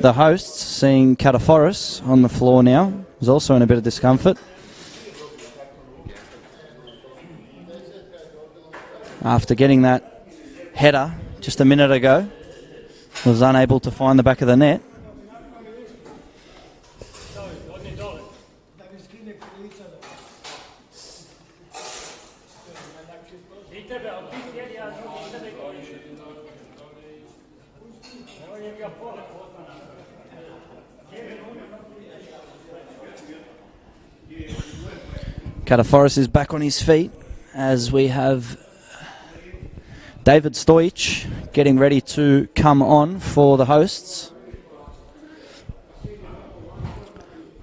hosts seeing Kataforis on the floor now. He's also in a bit of discomfort after getting that header just a minute ago. Was unable to find the back of the net. Kataforis is back on his feet as we have David Stojic getting ready to come on for the hosts.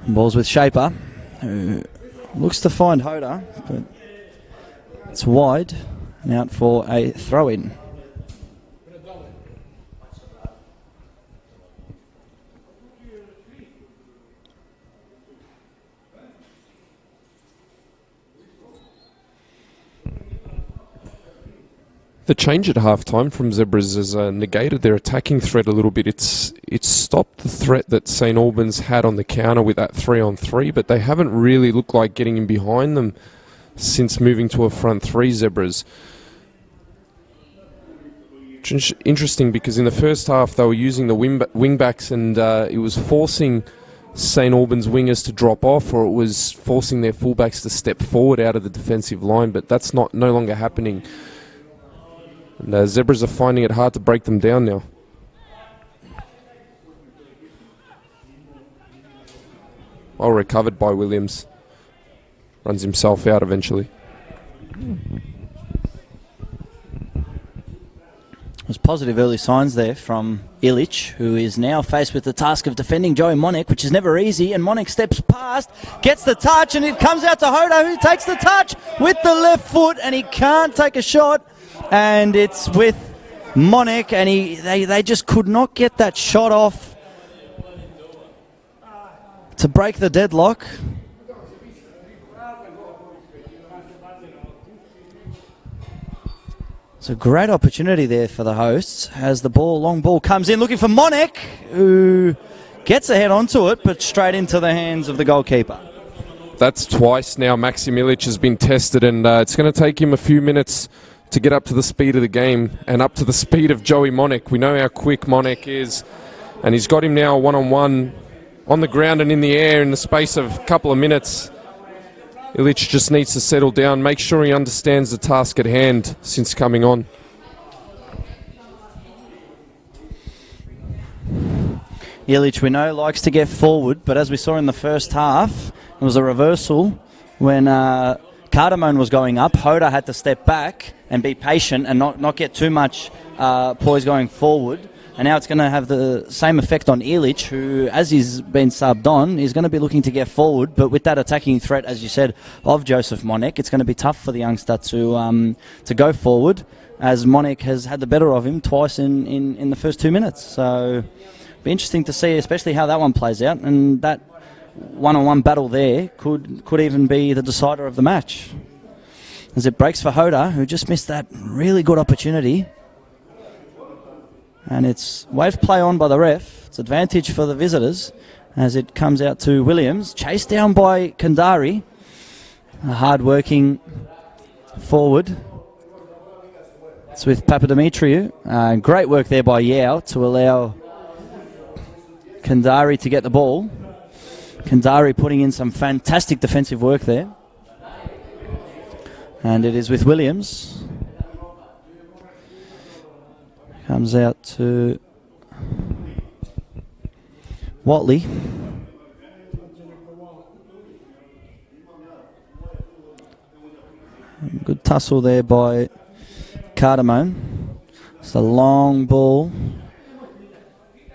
Ball's with Shaper, who looks to find Hoda, but it's wide and out for a throw-in. The change at halftime from Zebras has negated their attacking threat a little bit. It's stopped the threat that St Albans had on the counter with that 3-on-3, but they haven't really looked like getting in behind them since moving to a front 3, Zebras. Interesting, because in the first half they were using the wing backs, and it was forcing St Albans wingers to drop off, or it was forcing their fullbacks to step forward out of the defensive line, but that's no longer happening. And Zebras are finding it hard to break them down now. Well recovered by Williams. Runs himself out eventually. There's positive early signs there from Ilic, who is now faced with the task of defending Joey Monek, which is never easy. And Monek steps past, gets the touch, and it comes out to Hoda, who takes the touch with the left foot, and he can't take a shot. And it's with Monek, and they just could not get that shot off to break the deadlock. It's a great opportunity there for the hosts as the long ball comes in, looking for Monek, who gets a head onto it, but straight into the hands of the goalkeeper. That's twice now Maxim Ilic has been tested, and it's going to take him a few minutes to get up to the speed of the game and up to the speed of Joey Monek. We know how quick Monek is, and he's got him now one-on-one on the ground and in the air in the space of a couple of minutes. Ilic just needs to settle down, make sure he understands the task at hand since coming on. Ilic, we know, likes to get forward, but as we saw in the first half, it was a reversal when Cardamone was going up. Hoda had to step back and be patient and not get too much poise going forward. And now it's going to have the same effect on Ilic, who, as he's been subbed on, is going to be looking to get forward. But with that attacking threat, as you said, of Joseph Monek, it's going to be tough for the youngster to go forward, as Monek has had the better of him twice in the first 2 minutes. So be interesting to see, especially how that one plays out. And that one-on-one battle there could even be the decider of the match, as it breaks for Hoda, who just missed that really good opportunity. And it's wave play on by the ref. It's advantage for the visitors as it comes out to Williams. Chased down by Kandari. A hard-working forward. It's with Papadimitriou. Great work there by Yao to allow Kandari to get the ball. Kandari putting in some fantastic defensive work there. And it is with Williams. Comes out to Watley. Good tussle there by Cardamone. It's a long ball.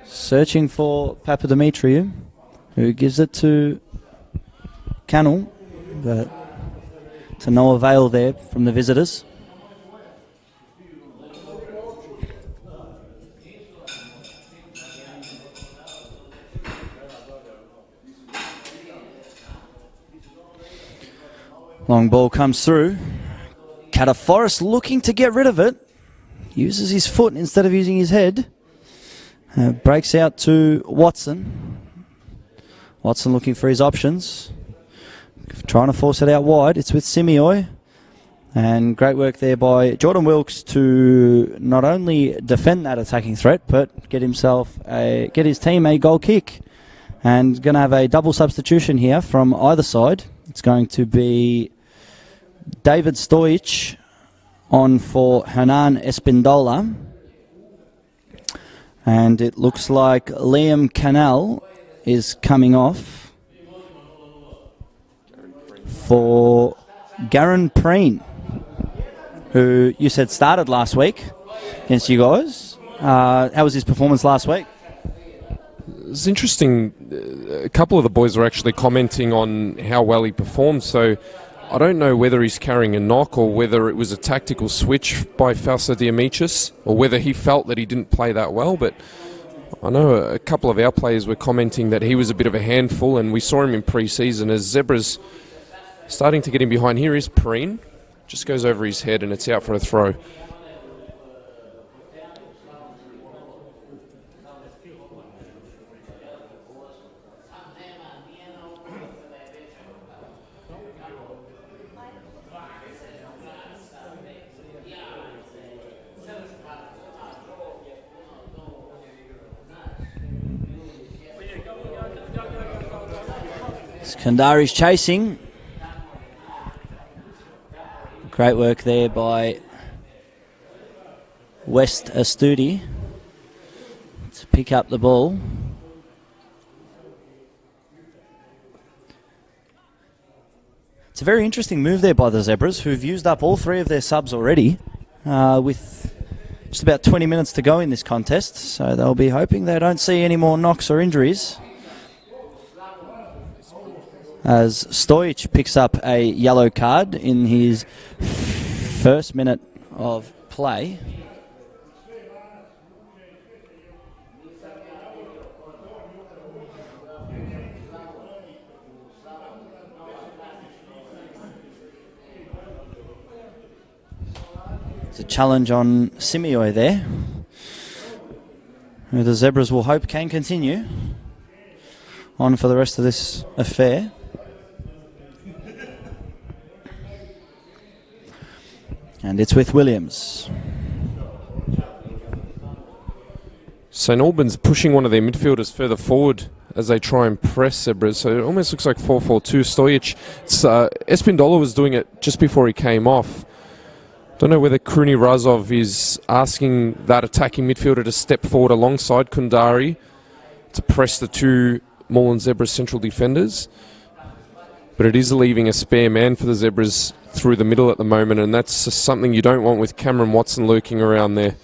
Searching for Papadimitriou, who gives it to Cannell, but to no avail there from the visitors. Long ball comes through. Cataforus looking to get rid of it. Uses his foot instead of using his head. Breaks out to Watson. Watson looking for his options. Trying to force it out wide. It's with Simioi. And great work there by Jordan Wilkes to not only defend that attacking threat, but get his team a goal kick. And going to have a double substitution here from either side. It's going to be David Stojic on for Hernan Espindola. And it looks like Liam Canal is coming off for Garen Preen, who you said started last week against you guys. How was his performance last week? It's interesting. A couple of the boys were actually commenting on how well he performed, so I don't know whether he's carrying a knock or whether it was a tactical switch by Fausto Diamichis or whether he felt that he didn't play that well, but I know a couple of our players were commenting that he was a bit of a handful, and we saw him in pre-season as Zebras starting to get him behind. Here is Preen, just goes over his head and it's out for a throw. Kandari's chasing. Great work there by West Astudi to pick up the ball. It's a very interesting move there by the Zebras, who've used up all three of their subs already, with Just about 20 minutes to go in this contest, so they'll be hoping they don't see any more knocks or injuries. As Stojic picks up a yellow card in his first minute of play. It's a challenge on Simeo there, who the Zebras will hope can continue on for the rest of this affair. And it's with Williams. St Albans pushing one of their midfielders further forward as they try and press Zebras. So it almost looks like 4-4-2. Stojic. Espindola was doing it just before he came off. Don't know whether Kruni Razov is asking that attacking midfielder to step forward alongside Kundari to press the two Moreland Zebras central defenders. But it is leaving a spare man for the Zebras through the middle at the moment, and that's just something you don't want with Cameron Watson lurking around there.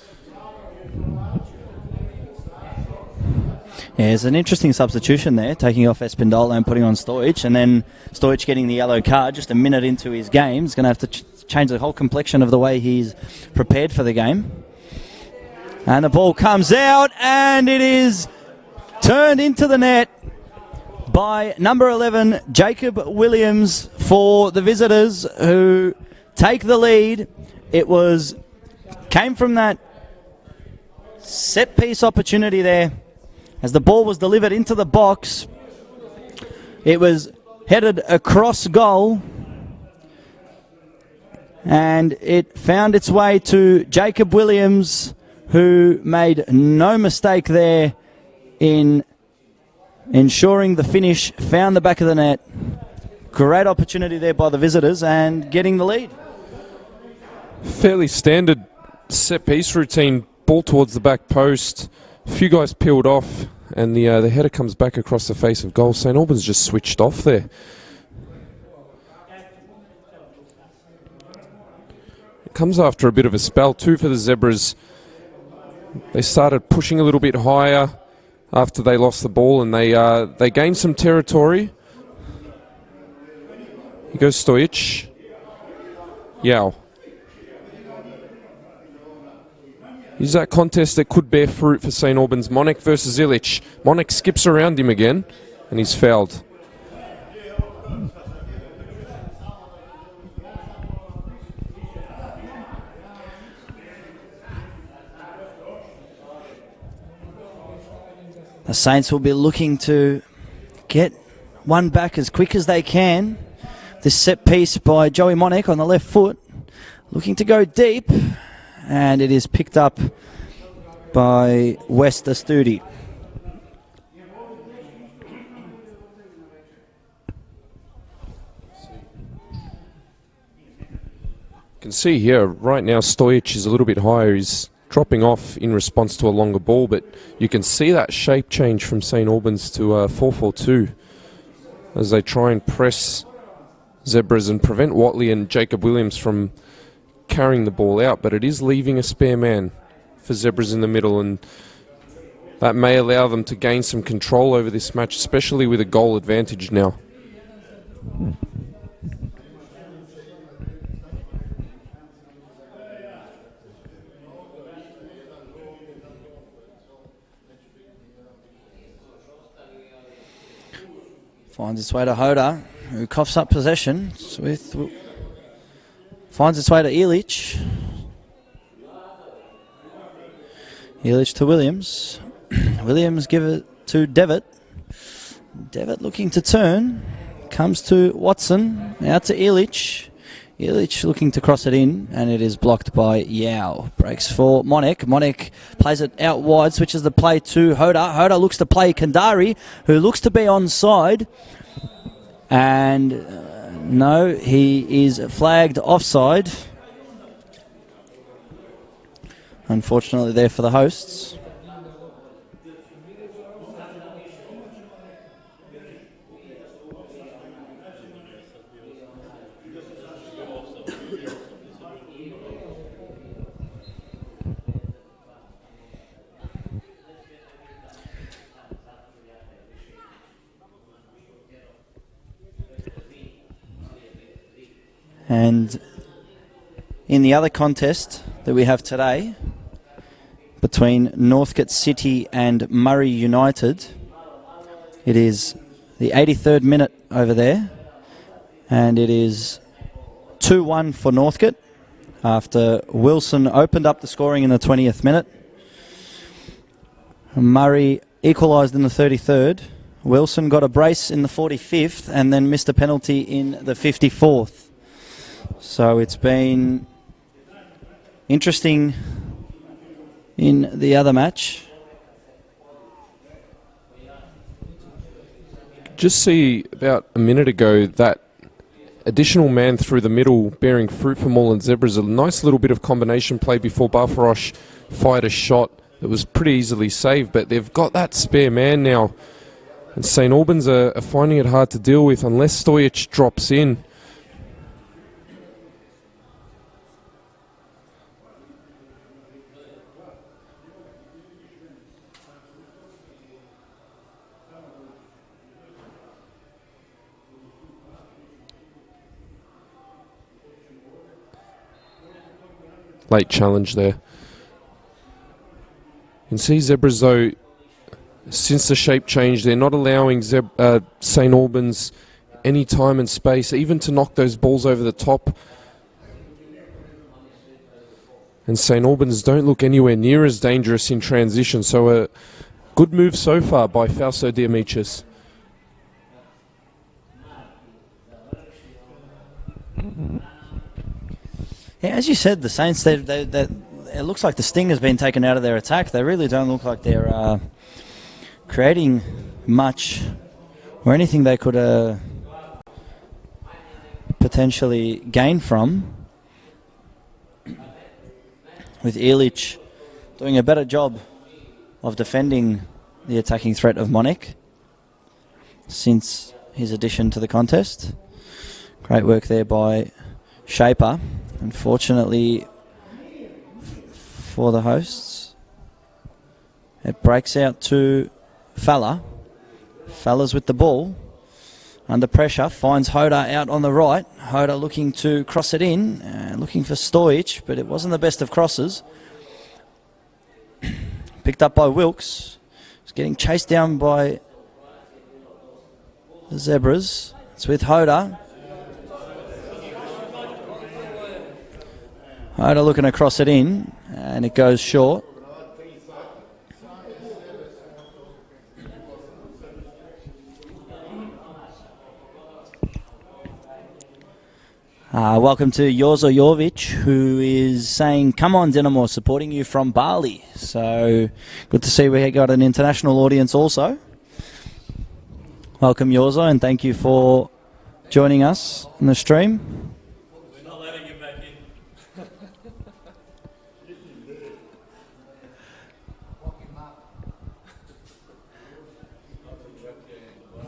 Yeah, it's an interesting substitution there, taking off Espindola and putting on Stojic, and then Stojic getting the yellow card just a minute into his game. He's going to have to change the whole complexion of the way he's prepared for the game. And the ball comes out, and it is turned into the net by number 11, Jacob Williams, for the visitors, who take the lead. It came from that set-piece opportunity there. As the ball was delivered into the box, it was headed across goal, and it found its way to Jacob Williams, who made no mistake there in ensuring the finish, found the back of the net. Great opportunity there by the visitors and getting the lead. Fairly standard set-piece routine, ball towards the back post. A few guys peeled off, and the header comes back across the face of goal. St Albans just switched off there. It comes after a bit of a spell too for the Zebras. They started pushing a little bit higher after they lost the ball, and they gained some territory. Here goes Stojic. Yao. Is that contest that could bear fruit for St Albans? Monek versus Ilic. Monek skips around him again, and he's fouled. The Saints will be looking to get one back as quick as they can. This set piece by Joey Monek on the left foot, looking to go deep, and it is picked up by West Astudi. You can see here right now Stojic is a little bit higher. He's dropping off in response to a longer ball, but you can see that shape change from St Albans to 4-4-2 as they try and press Zebras and prevent Watley and Jacob Williams from carrying the ball out, but it is leaving a spare man for Zebras in the middle, and that may allow them to gain some control over this match, especially with a goal advantage now. Finds its way to Hoda, who coughs up possession. Finds its way to Ilic. Ilic to Williams. Williams give it to Devitt. Devitt looking to turn. Comes to Watson. Out to Ilic. Ilic looking to cross it in, and it is blocked by Yao. Breaks for Monek. Monek plays it out wide, switches the play to Hoda. Hoda looks to play Kandari, who looks to be onside. And no, he is flagged offside. Unfortunately there for the hosts. And in the other contest that we have today, between Northcote City and Murray United, it is the 83rd minute over there, and it is 2-1 for Northcote after Wilson opened up the scoring in the 20th minute. Murray equalised in the 33rd. Wilson got a brace in the 45th and then missed a penalty in the 54th. So it's been interesting in the other match. Just see about a minute ago that additional man through the middle bearing fruit for Moreland Zebras. A nice little bit of combination play before Barfarosh fired a shot that was pretty easily saved, but they've got that spare man now. And St Albans are finding it hard to deal with unless Stojic drops in. Late challenge there. You can see Zebras, though, since the shape change, they're not allowing St Albans any time and space, even to knock those balls over the top. And St Albans don't look anywhere near as dangerous in transition, so a good move so far by Fausto Diamichis. Yeah, as you said, the Saints, it looks like the sting has been taken out of their attack. They really don't look like they're creating much or anything they could potentially gain from, with Illich doing a better job of defending the attacking threat of Monik since his addition to the contest. Great work there by Shaper. Unfortunately for the hosts, it breaks out to Falla. Falla's with the ball, under pressure, finds Hoda out on the right. Hoda looking to cross it in, looking for Stojic, but it wasn't the best of crosses. Picked up by Wilkes. It's getting chased down by the Zebras. It's with Hoda. Hoda looking to cross it in, and it goes short. Welcome to Jozo Jovic, who is saying, "Come on, Dinamo," supporting you from Bali. So good to see we got an international audience also. Welcome, Jozo, and thank you for joining us on the stream. We're not letting you back in.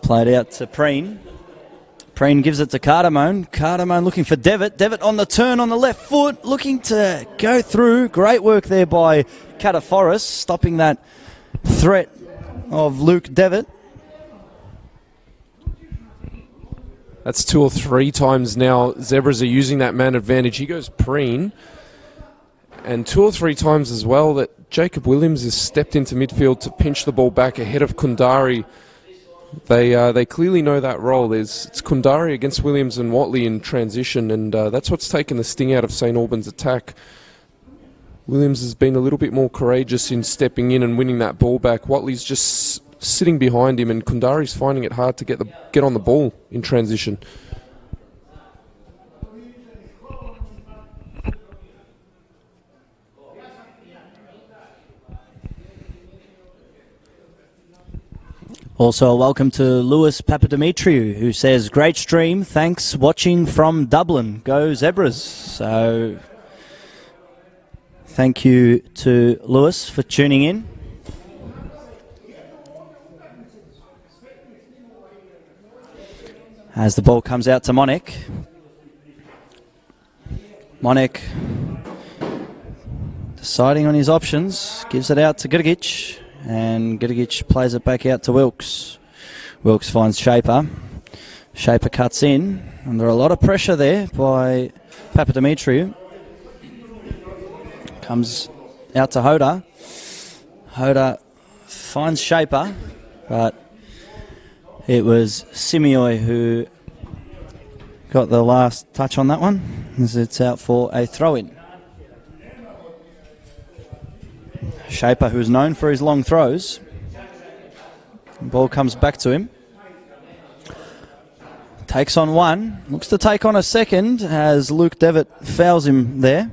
Played out to Preen. Preen gives it to Cardamone. Cardamone looking for Devitt. Devitt on the turn on the left foot, looking to go through. Great work there by Cataforis, stopping that threat of Luke Devitt. That's 2 or 3 times now Zebras are using that man advantage. He goes Preen. And 2 or 3 times as well that Jacob Williams has stepped into midfield to pinch the ball back ahead of Kundari. They clearly know that role. It's Kundari against Williams and Watley in transition, and that's what's taken the sting out of St Albans' attack. Williams has been a little bit more courageous in stepping in and winning that ball back. Watley's just sitting behind him, and Kundari's finding it hard to get on the ball in transition. Also, welcome to Lewis Papadimitriou, who says, "Great stream, thanks, watching from Dublin. Go Zebras." So, thank you to Lewis for tuning in. As the ball comes out to Monik. Monik deciding on his options, gives it out to Gidigic. And Gidigic plays it back out to Wilkes. Wilkes finds Shaper. Shaper cuts in. Under a lot of pressure there by Papadimitriou. Comes out to Hoda. Hoda finds Shaper, but it was Simioi who got the last touch on that one, as it's out for a throw-in. Shaper, who's known for his long throws. The ball comes back to him. Takes on one. Looks to take on a second as Luke Devitt fouls him there.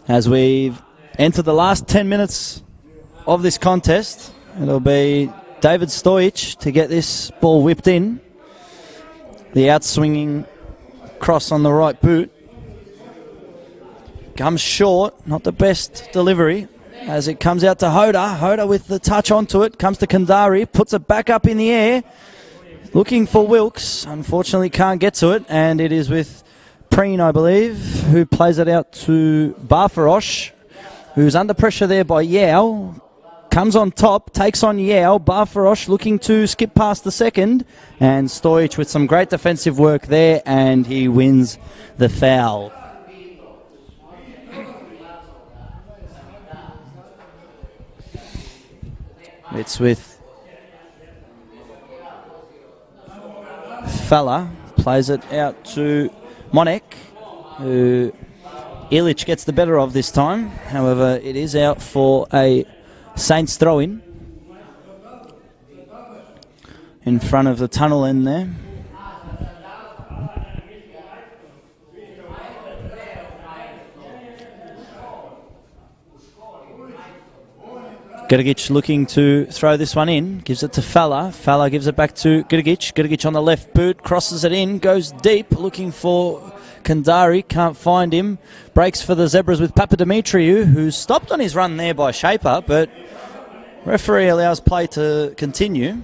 As we've entered the last 10 minutes of this contest, it'll be David Stojic to get this ball whipped in. The outswinging cross on the right boot. Comes short, not the best delivery, as it comes out to Hoda. Hoda with the touch onto it, comes to Kandari, puts it back up in the air. Looking for Wilkes, unfortunately can't get to it, and it is with Preen, I believe, who plays it out to Barfarosh, who's under pressure there by Yao. Comes on top, takes on Yao. Barfarosh looking to skip past the second, and Stojic with some great defensive work there, and he wins the foul. It's with Falla, plays it out to Monek, who Ilic gets the better of this time. However, it is out for a Saints throw-in in front of the tunnel end there. Grgic looking to throw this one in, gives it to Falla. Falla gives it back to Grgic. Grgic on the left boot, crosses it in, goes deep, looking for Kandari, can't find him. Breaks for the Zebras with Papadimitriou, who's stopped on his run there by Shaper, but referee allows play to continue.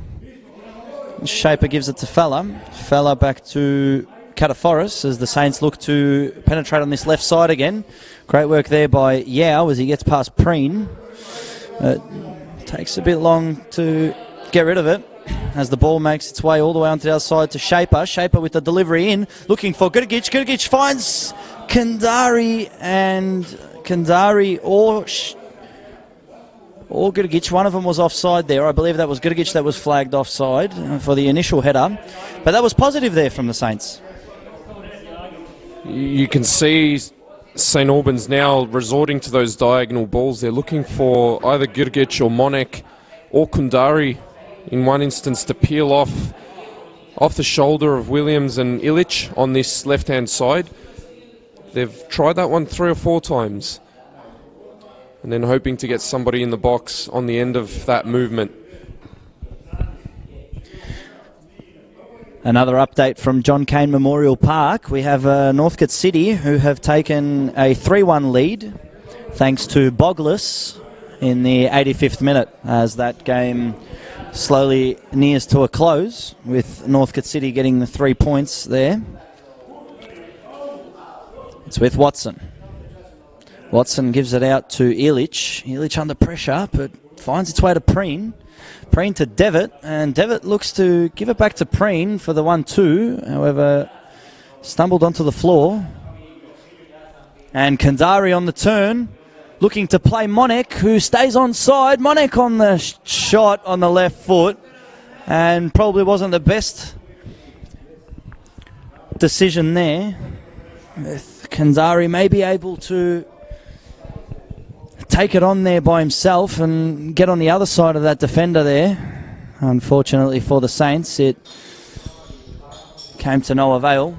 Shaper gives it to Falla. Falla back to Cataforis as the Saints look to penetrate on this left side again. Great work there by Yao as he gets past Preen. It takes a bit long to get rid of it as the ball makes its way all the way onto the other side to Shaper. Shaper with the delivery in, looking for Grgic. Grgic finds Kandari, and Kandari or Grgic, one of them was offside there. I believe that was Grgic that was flagged offside for the initial header. But that was positive there from the Saints. You can see St Albans now resorting to those diagonal balls. They're looking for either Grgic or Monek or Kundari in one instance to peel off the shoulder of Williams and Ilic on this left-hand side. They've tried that one 3 or 4 times and then hoping to get somebody in the box on the end of that movement. Another update from John Cain Memorial Park. We have Northcote City who have taken a 3-1 lead thanks to Bogless in the 85th minute as that game slowly nears to a close with Northcote City getting the 3 points there. It's with Watson. Watson gives it out to Ilic. Ilic under pressure but finds its way to Preen. Preen to Devitt, and Devitt looks to give it back to Preen for the 1-2, however, stumbled onto the floor. And Kandari on the turn, looking to play Monek, who stays onside. Monek on the shot on the left foot, and probably wasn't the best decision there. Kandari may be able to take it on there by himself and get on the other side of that defender there. Unfortunately for the Saints, it came to no avail.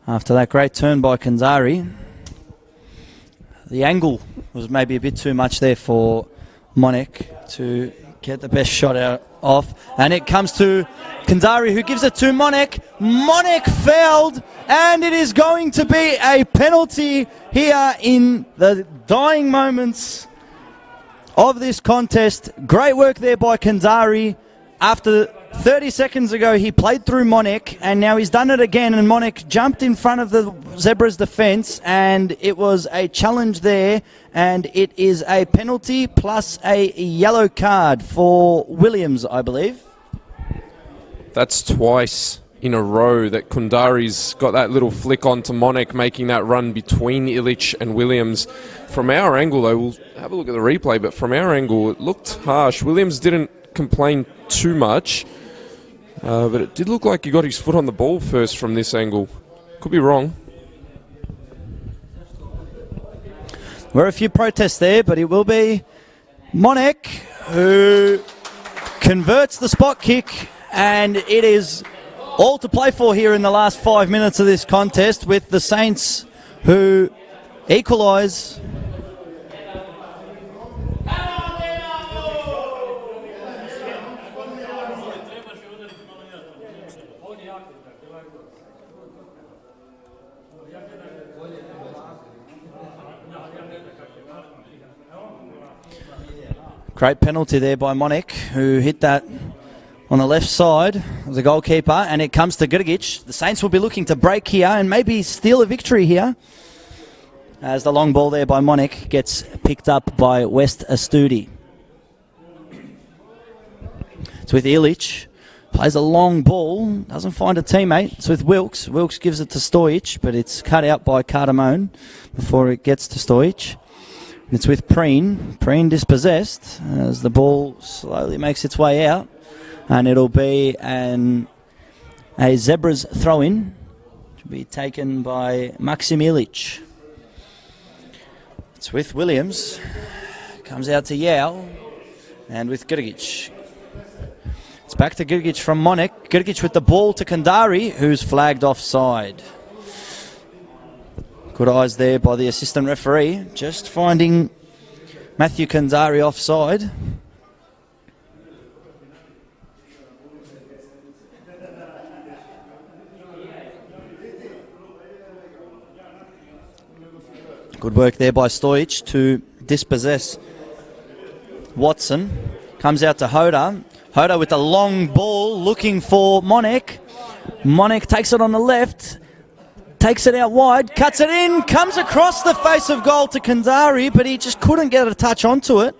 After that great turn by Kandari, the angle was maybe a bit too much there for Monek to get the best shot out off, and it comes to Kandari, who gives it to Monek. Monek fouled, and it is going to be a penalty here in the dying moments of this contest. Great work there by Kandari after 30 seconds ago, he played through Monek, and now he's done it again, and Monek jumped in front of the Zebras' defence, and it was a challenge there, and it is a penalty plus a yellow card for Williams, I believe. That's twice in a row that Kundari's got that little flick onto Monek, making that run between Illich and Williams. From our angle, though, we'll have a look at the replay, but from our angle, it looked harsh. Williams didn't complain too much, but it did look like he got his foot on the ball first from this angle. Could be wrong. There were a few protests there, but it will be Monek who converts the spot kick, and it is all to play for here in the last 5 minutes of this contest, with the Saints who equalise. Great penalty there by Monek, who hit that on the left side of the goalkeeper, and it comes to Grgic. The Saints will be looking to break here and maybe steal a victory here, as the long ball there by Monek gets picked up by West Astudi. It's with Illich. Plays a long ball, doesn't find a teammate. It's with Wilkes. Wilkes gives it to Stojic, but it's cut out by Cardamone before it gets to Stojic. It's with Preen. Preen dispossessed as the ball slowly makes its way out. And it'll be a Zebras throw-in to be taken by Maxim Illich. It's with Williams. Comes out to Yao. And with Grgic. It's back to Grgic from Monek. Grgic with the ball to Kandari, who's flagged offside. Good eyes there by the assistant referee, just finding Matthew Kandari offside. Good work there by Stojic to dispossess Watson. Comes out to Hoda. Hoda with the long ball looking for Monek. Monek takes it on the left. Takes it out wide, cuts it in, comes across the face of goal to Kandari, but he just couldn't get a touch onto it.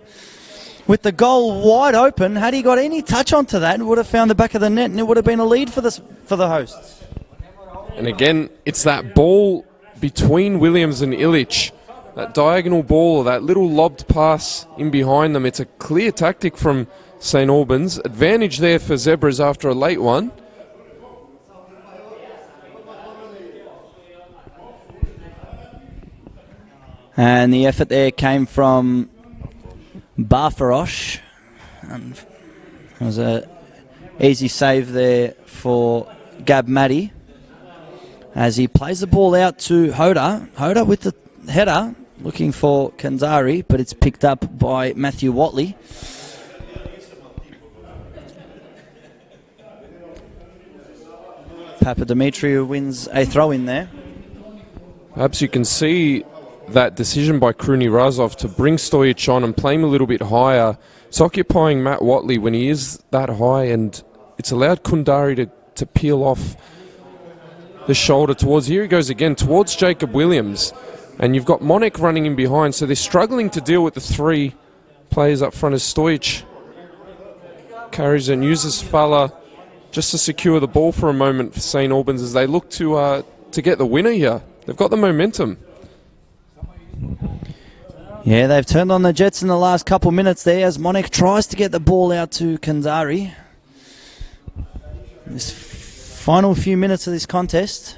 With the goal wide open, had he got any touch onto that, it would have found the back of the net, and it would have been a lead for the hosts. And again, it's that ball between Williams and Illich. That diagonal ball, or that little lobbed pass in behind them. It's a clear tactic from St Albans. Advantage there for Zebras after a late one. And the effort there came from Barfarosh. And it was an easy save there for Gab Maddy as he plays the ball out to Hoda. Hoda with the header, looking for Kandari, but it's picked up by Matthew Watley. Papadimitriou wins a throw-in there. Perhaps you can see that decision by Kruni Razov to bring Stojic on and play him a little bit higher. It's occupying Matt Watley when he is that high, and it's allowed Kundari to peel off the shoulder towards, here he goes again, towards Jacob Williams. And you've got Monek running in behind, so they're struggling to deal with the three players up front as Stojic carries and uses Fala just to secure the ball for a moment for St Albans as they look to get the winner here. They've got the momentum. Yeah, they've turned on the Jets in the last couple minutes there as Monek tries to get the ball out to Kandari. This final few minutes of this contest.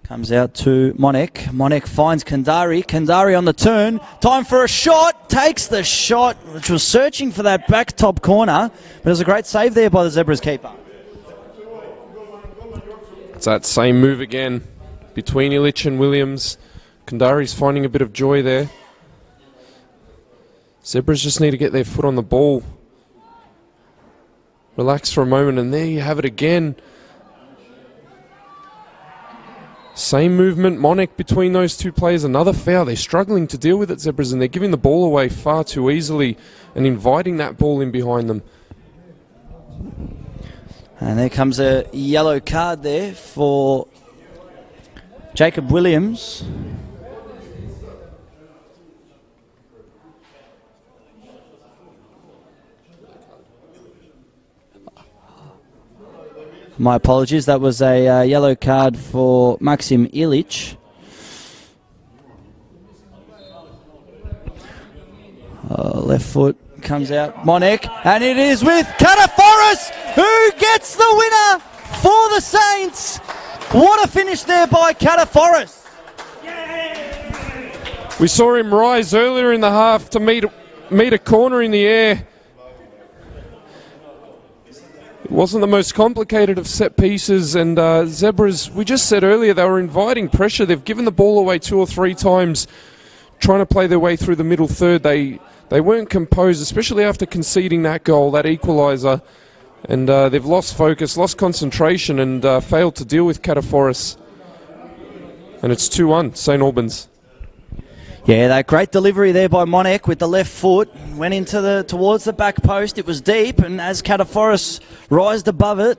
Comes out to Monek. Monek finds Kandari. Kandari on the turn. Time for a shot. Takes the shot, which was searching for that back top corner. But it was a great save there by the Zebras keeper. It's that same move again between Illich and Williams. Kandari's finding a bit of joy there. Zebras just need to get their foot on the ball. Relax for a moment, and there you have it again. Same movement, Monek between those two players. Another foul. They're struggling to deal with it, Zebras, and they're giving the ball away far too easily and inviting that ball in behind them. And there comes a yellow card there for Jacob Williams. My apologies, that was a yellow card for Maxim Ilic. Left foot comes out, Monek, and it is with Cataforis, who gets the winner for the Saints. What a finish there by Cataforis. We saw him rise earlier in the half to meet a corner in the air. It wasn't the most complicated of set pieces, and Zebras, we just said earlier, they were inviting pressure. They've given the ball away 2 or 3 times, trying to play their way through the middle third. They weren't composed, especially after conceding that goal, that equaliser. And they've lost focus, lost concentration, and failed to deal with Cataforis. And it's 2-1, St Albans. Yeah, that great delivery there by Monek with the left foot. Went into towards the back post. It was deep, and as Cataforis rised above it,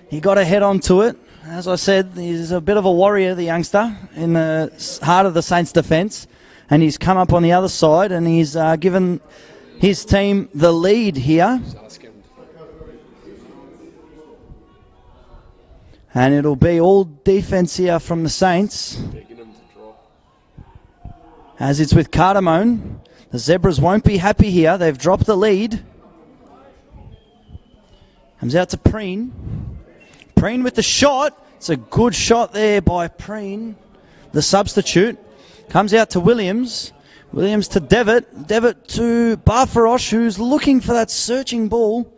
he got a head onto it. As I said, he's a bit of a warrior, the youngster, in the heart of the Saints' defence. And he's come up on the other side, and he's given his team the lead here. And it'll be all defence here from the Saints. As it's with Cardamone. The Zebras won't be happy here. They've dropped the lead. Comes out to Preen. Preen with the shot. It's a good shot there by Preen, the substitute. Comes out to Williams. Williams to Devitt. Devitt to Barfarosh, who's looking for that searching ball.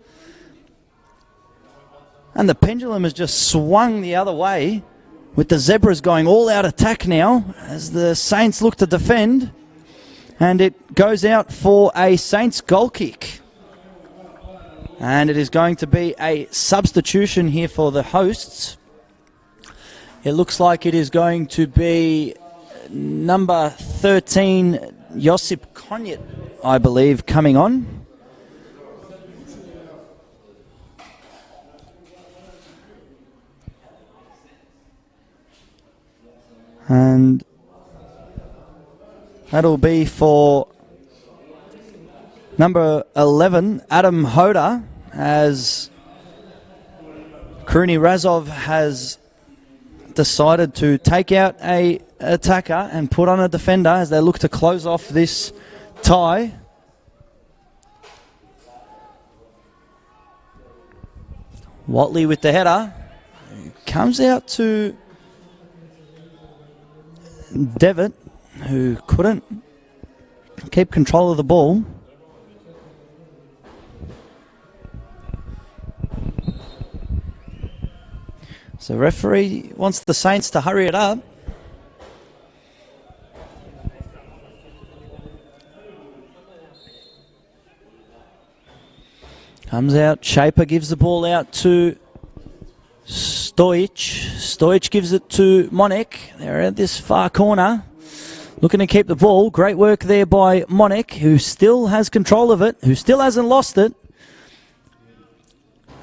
And the pendulum has just swung the other way, with the Zebras going all out attack now as the Saints look to defend. And it goes out for a Saints goal kick. And it is going to be a substitution here for the hosts. It looks like it is going to be number 13, Josip Konjit, I believe, coming on. And that'll be for number 11, Adam Hoda, as Kruni Razov has decided to take out a attacker and put on a defender as they look to close off this tie. Watley with the header. Comes out to Devitt, who couldn't keep control of the ball. So referee wants the Saints to hurry it up. Comes out, Shaper gives the ball out to Stojic. Stojic gives it to Monek. They're at this far corner, looking to keep the ball. Great work there by Monek, who still has control of it, who still hasn't lost it.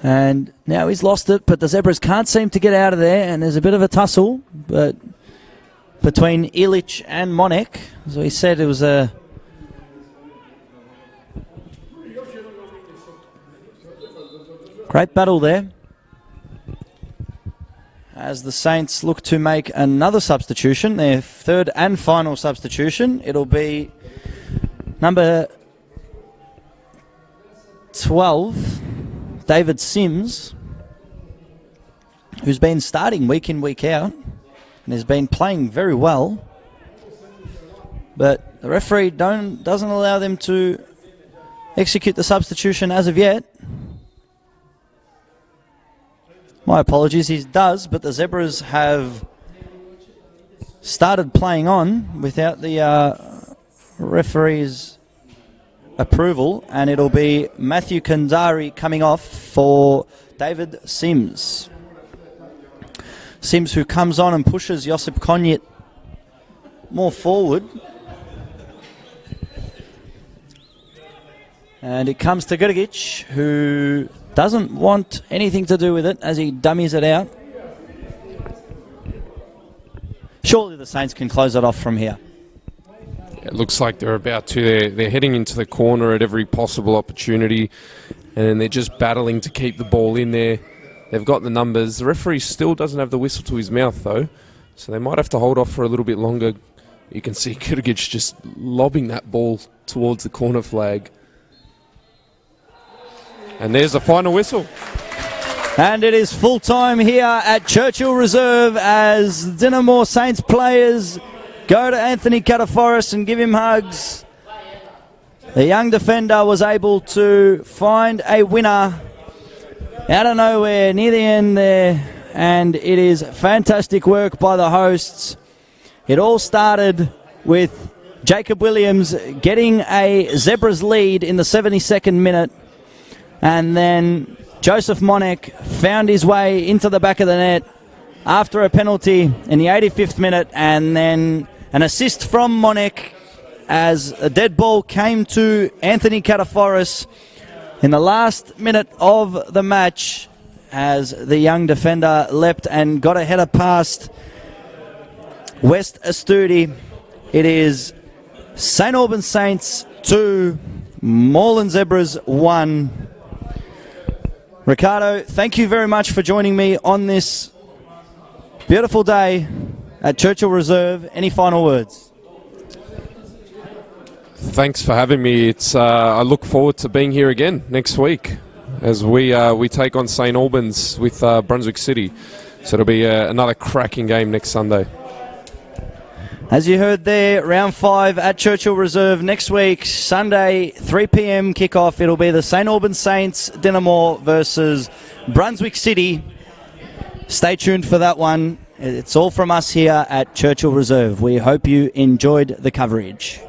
And now he's lost it, but the Zebras can't seem to get out of there, and there's a bit of a tussle but between Ilic and Monek. As we said, it was a great battle there. As the Saints look to make another substitution, their third and final substitution. It'll be number 12, David Sims, who's been starting week in, week out, and has been playing very well. But the referee doesn't allow them to execute the substitution as of yet. My apologies, he does, but the Zebras have started playing on without the referee's approval, and it'll be Matthew Kandari coming off for David Sims. Sims, who comes on and pushes Josip Konjic more forward. And it comes to Grgic, who doesn't want anything to do with it as he dummies it out. Surely the Saints can close it off from here. It looks like they're about to. They're heading into the corner at every possible opportunity, and they're just battling to keep the ball in there. They've got the numbers. The referee still doesn't have the whistle to his mouth, though, so they might have to hold off for a little bit longer. You can see Grgic just lobbing that ball towards the corner flag. And there's the final whistle. And it is full time here at Churchill Reserve as Dinamo Saints players go to Anthony Kataforis and give him hugs. The young defender was able to find a winner out of nowhere near the end there, and it is fantastic work by the hosts. It all started with Jacob Williams getting a Zebras lead in the 72nd minute, and then Joseph Monek found his way into the back of the net after a penalty in the 85th minute, and then an assist from Monek as a dead ball came to Anthony Kataforis in the last minute of the match as the young defender leapt and got a header past West Astudi. It is St. Albans Saints 2, Moreland Zebras 1. Ricardo, thank you very much for joining me on this beautiful day at Churchill Reserve. Any final words? Thanks for having me. It's I look forward to being here again next week as we take on St. Albans with Brunswick City. So it'll be another cracking game next Sunday. As you heard there, round 5 at Churchill Reserve next week, Sunday, 3 p.m. kickoff. It'll be the St. Albans Saints Dinamo versus Brunswick City. Stay tuned for that one. It's all from us here at Churchill Reserve. We hope you enjoyed the coverage.